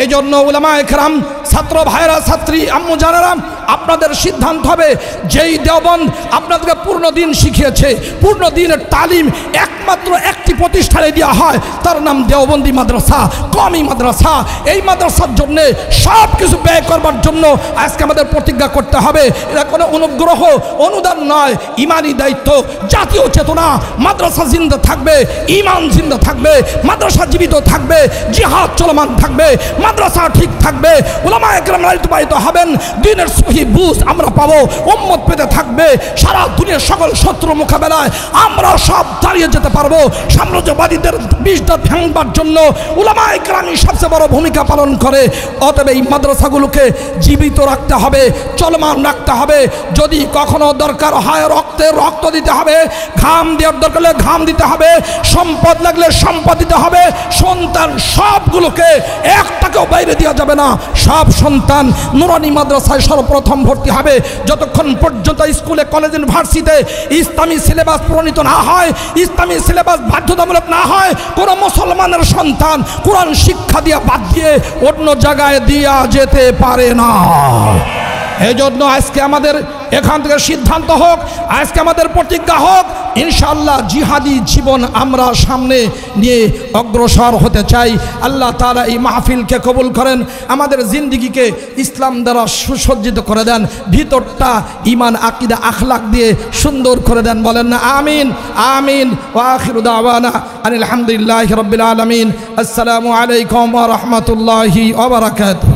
এই জন্য উলামায়ে কেরাম, ছাত্র ভাইরা, ছাত্রী আম্মু জানেরা, আপনাদের সিদ্ধান্ত হবে যেই দেওবন্দ আপনাদেরকে পূর্ণ দিন শিখিয়েছে, পূর্ণ দিনের তালিম একমাত্র একটি প্রতিষ্ঠানে দেওয়া হয়, তার নাম দেওবন্দি মাদ্রাসা, কওমি মাদ্রাসা। এই মাদ্রাসার জন্যে সব কিছু ব্যয় করবার জন্য আজকে আমাদের প্রতিজ্ঞা করতে হবে। এটা কোনো অনুগ্রহ অনুদান নয়, ইমানি দায়িত্ব, জাতীয় চেতনা। মাদ্রাসা জিন্দা থাকবে, ইমান জিন্দা থাকবে, মাদ্রাসা জীবিত থাকবে, জিহাদ চলমান থাকবে, মাদ্রাসা ঠিক থাকবে, উলামায়ে কেরাম লালিত হবেন, দ্বীনের সহি বুঝ আমরা পাবো, উম্মত পেতে থাকবে। সারা দুনিয়ার সকল শত্রু মোকাবেলায় আমরা সব দাঁড়িয়ে যেতে পারবো। সাম্রাজ্যবাদীদের বিষদাঁত ভাঙবার জন্য উলামায়ে কেরামই সবচেয়ে বড় ভূমিকা পালন করে। অতএব এই মাদ্রাসাগুলোকে জীবিত রাখতে হবে, চলমান রাখতে হবে। যদি কখনো দরকার হয় রক্ত দিতে হবে, ঘাম দেওয়ার দরকার হলে ঘাম দিতে হবে, সম্পদ লাগলে সম্পদ দিতে হবে। সন্তান সবগুলোকে একটাকেও বাইরে দেওয়া যাবে না। সব সন্তান নুরানি মাদ্রাসায় সর্বপ্রথম ভর্তি হবে। যতক্ষণ পর্যন্ত স্কুলে, কলেজ, ইউনিভার্সিটিতে ইসলামী সিলেবাস প্রণীত না হয়, ইসলামী সিলেবাস বাধ্যতামূলক না হয়, কোনো মুসলমানের সন্তান কোরআন শিক্ষা দিয়ে বাদ দিয়ে অন্য জায়গায় দিয়া যেতে পারে না। এই জন্য আজকে আমাদের এখান থেকে সিদ্ধান্ত হোক, আজকে আমাদের প্রতিজ্ঞা হোক, ইনশাআল্লাহ জিহাদি জীবন আমরা সামনে নিয়ে অগ্রসর হতে চাই। আল্লাহ তাআলা এই মাহফিলকে কবুল করেন, আমাদের জিন্দিগিকে ইসলাম দ্বারা সুসজ্জিত করে দেন, ভিতরটা ইমান, আকীদা, আখলাক দিয়ে সুন্দর করে দেন। বলেন না আমিন? আমিন। ওয়া আখিরু দাওয়ানা আনিল হামদুলিল্লাহি রাব্বিল আলামিন। আসসালামু আলাইকুম ওয়া রাহমাতুল্লাহি ওয়া বারাকাতুহু।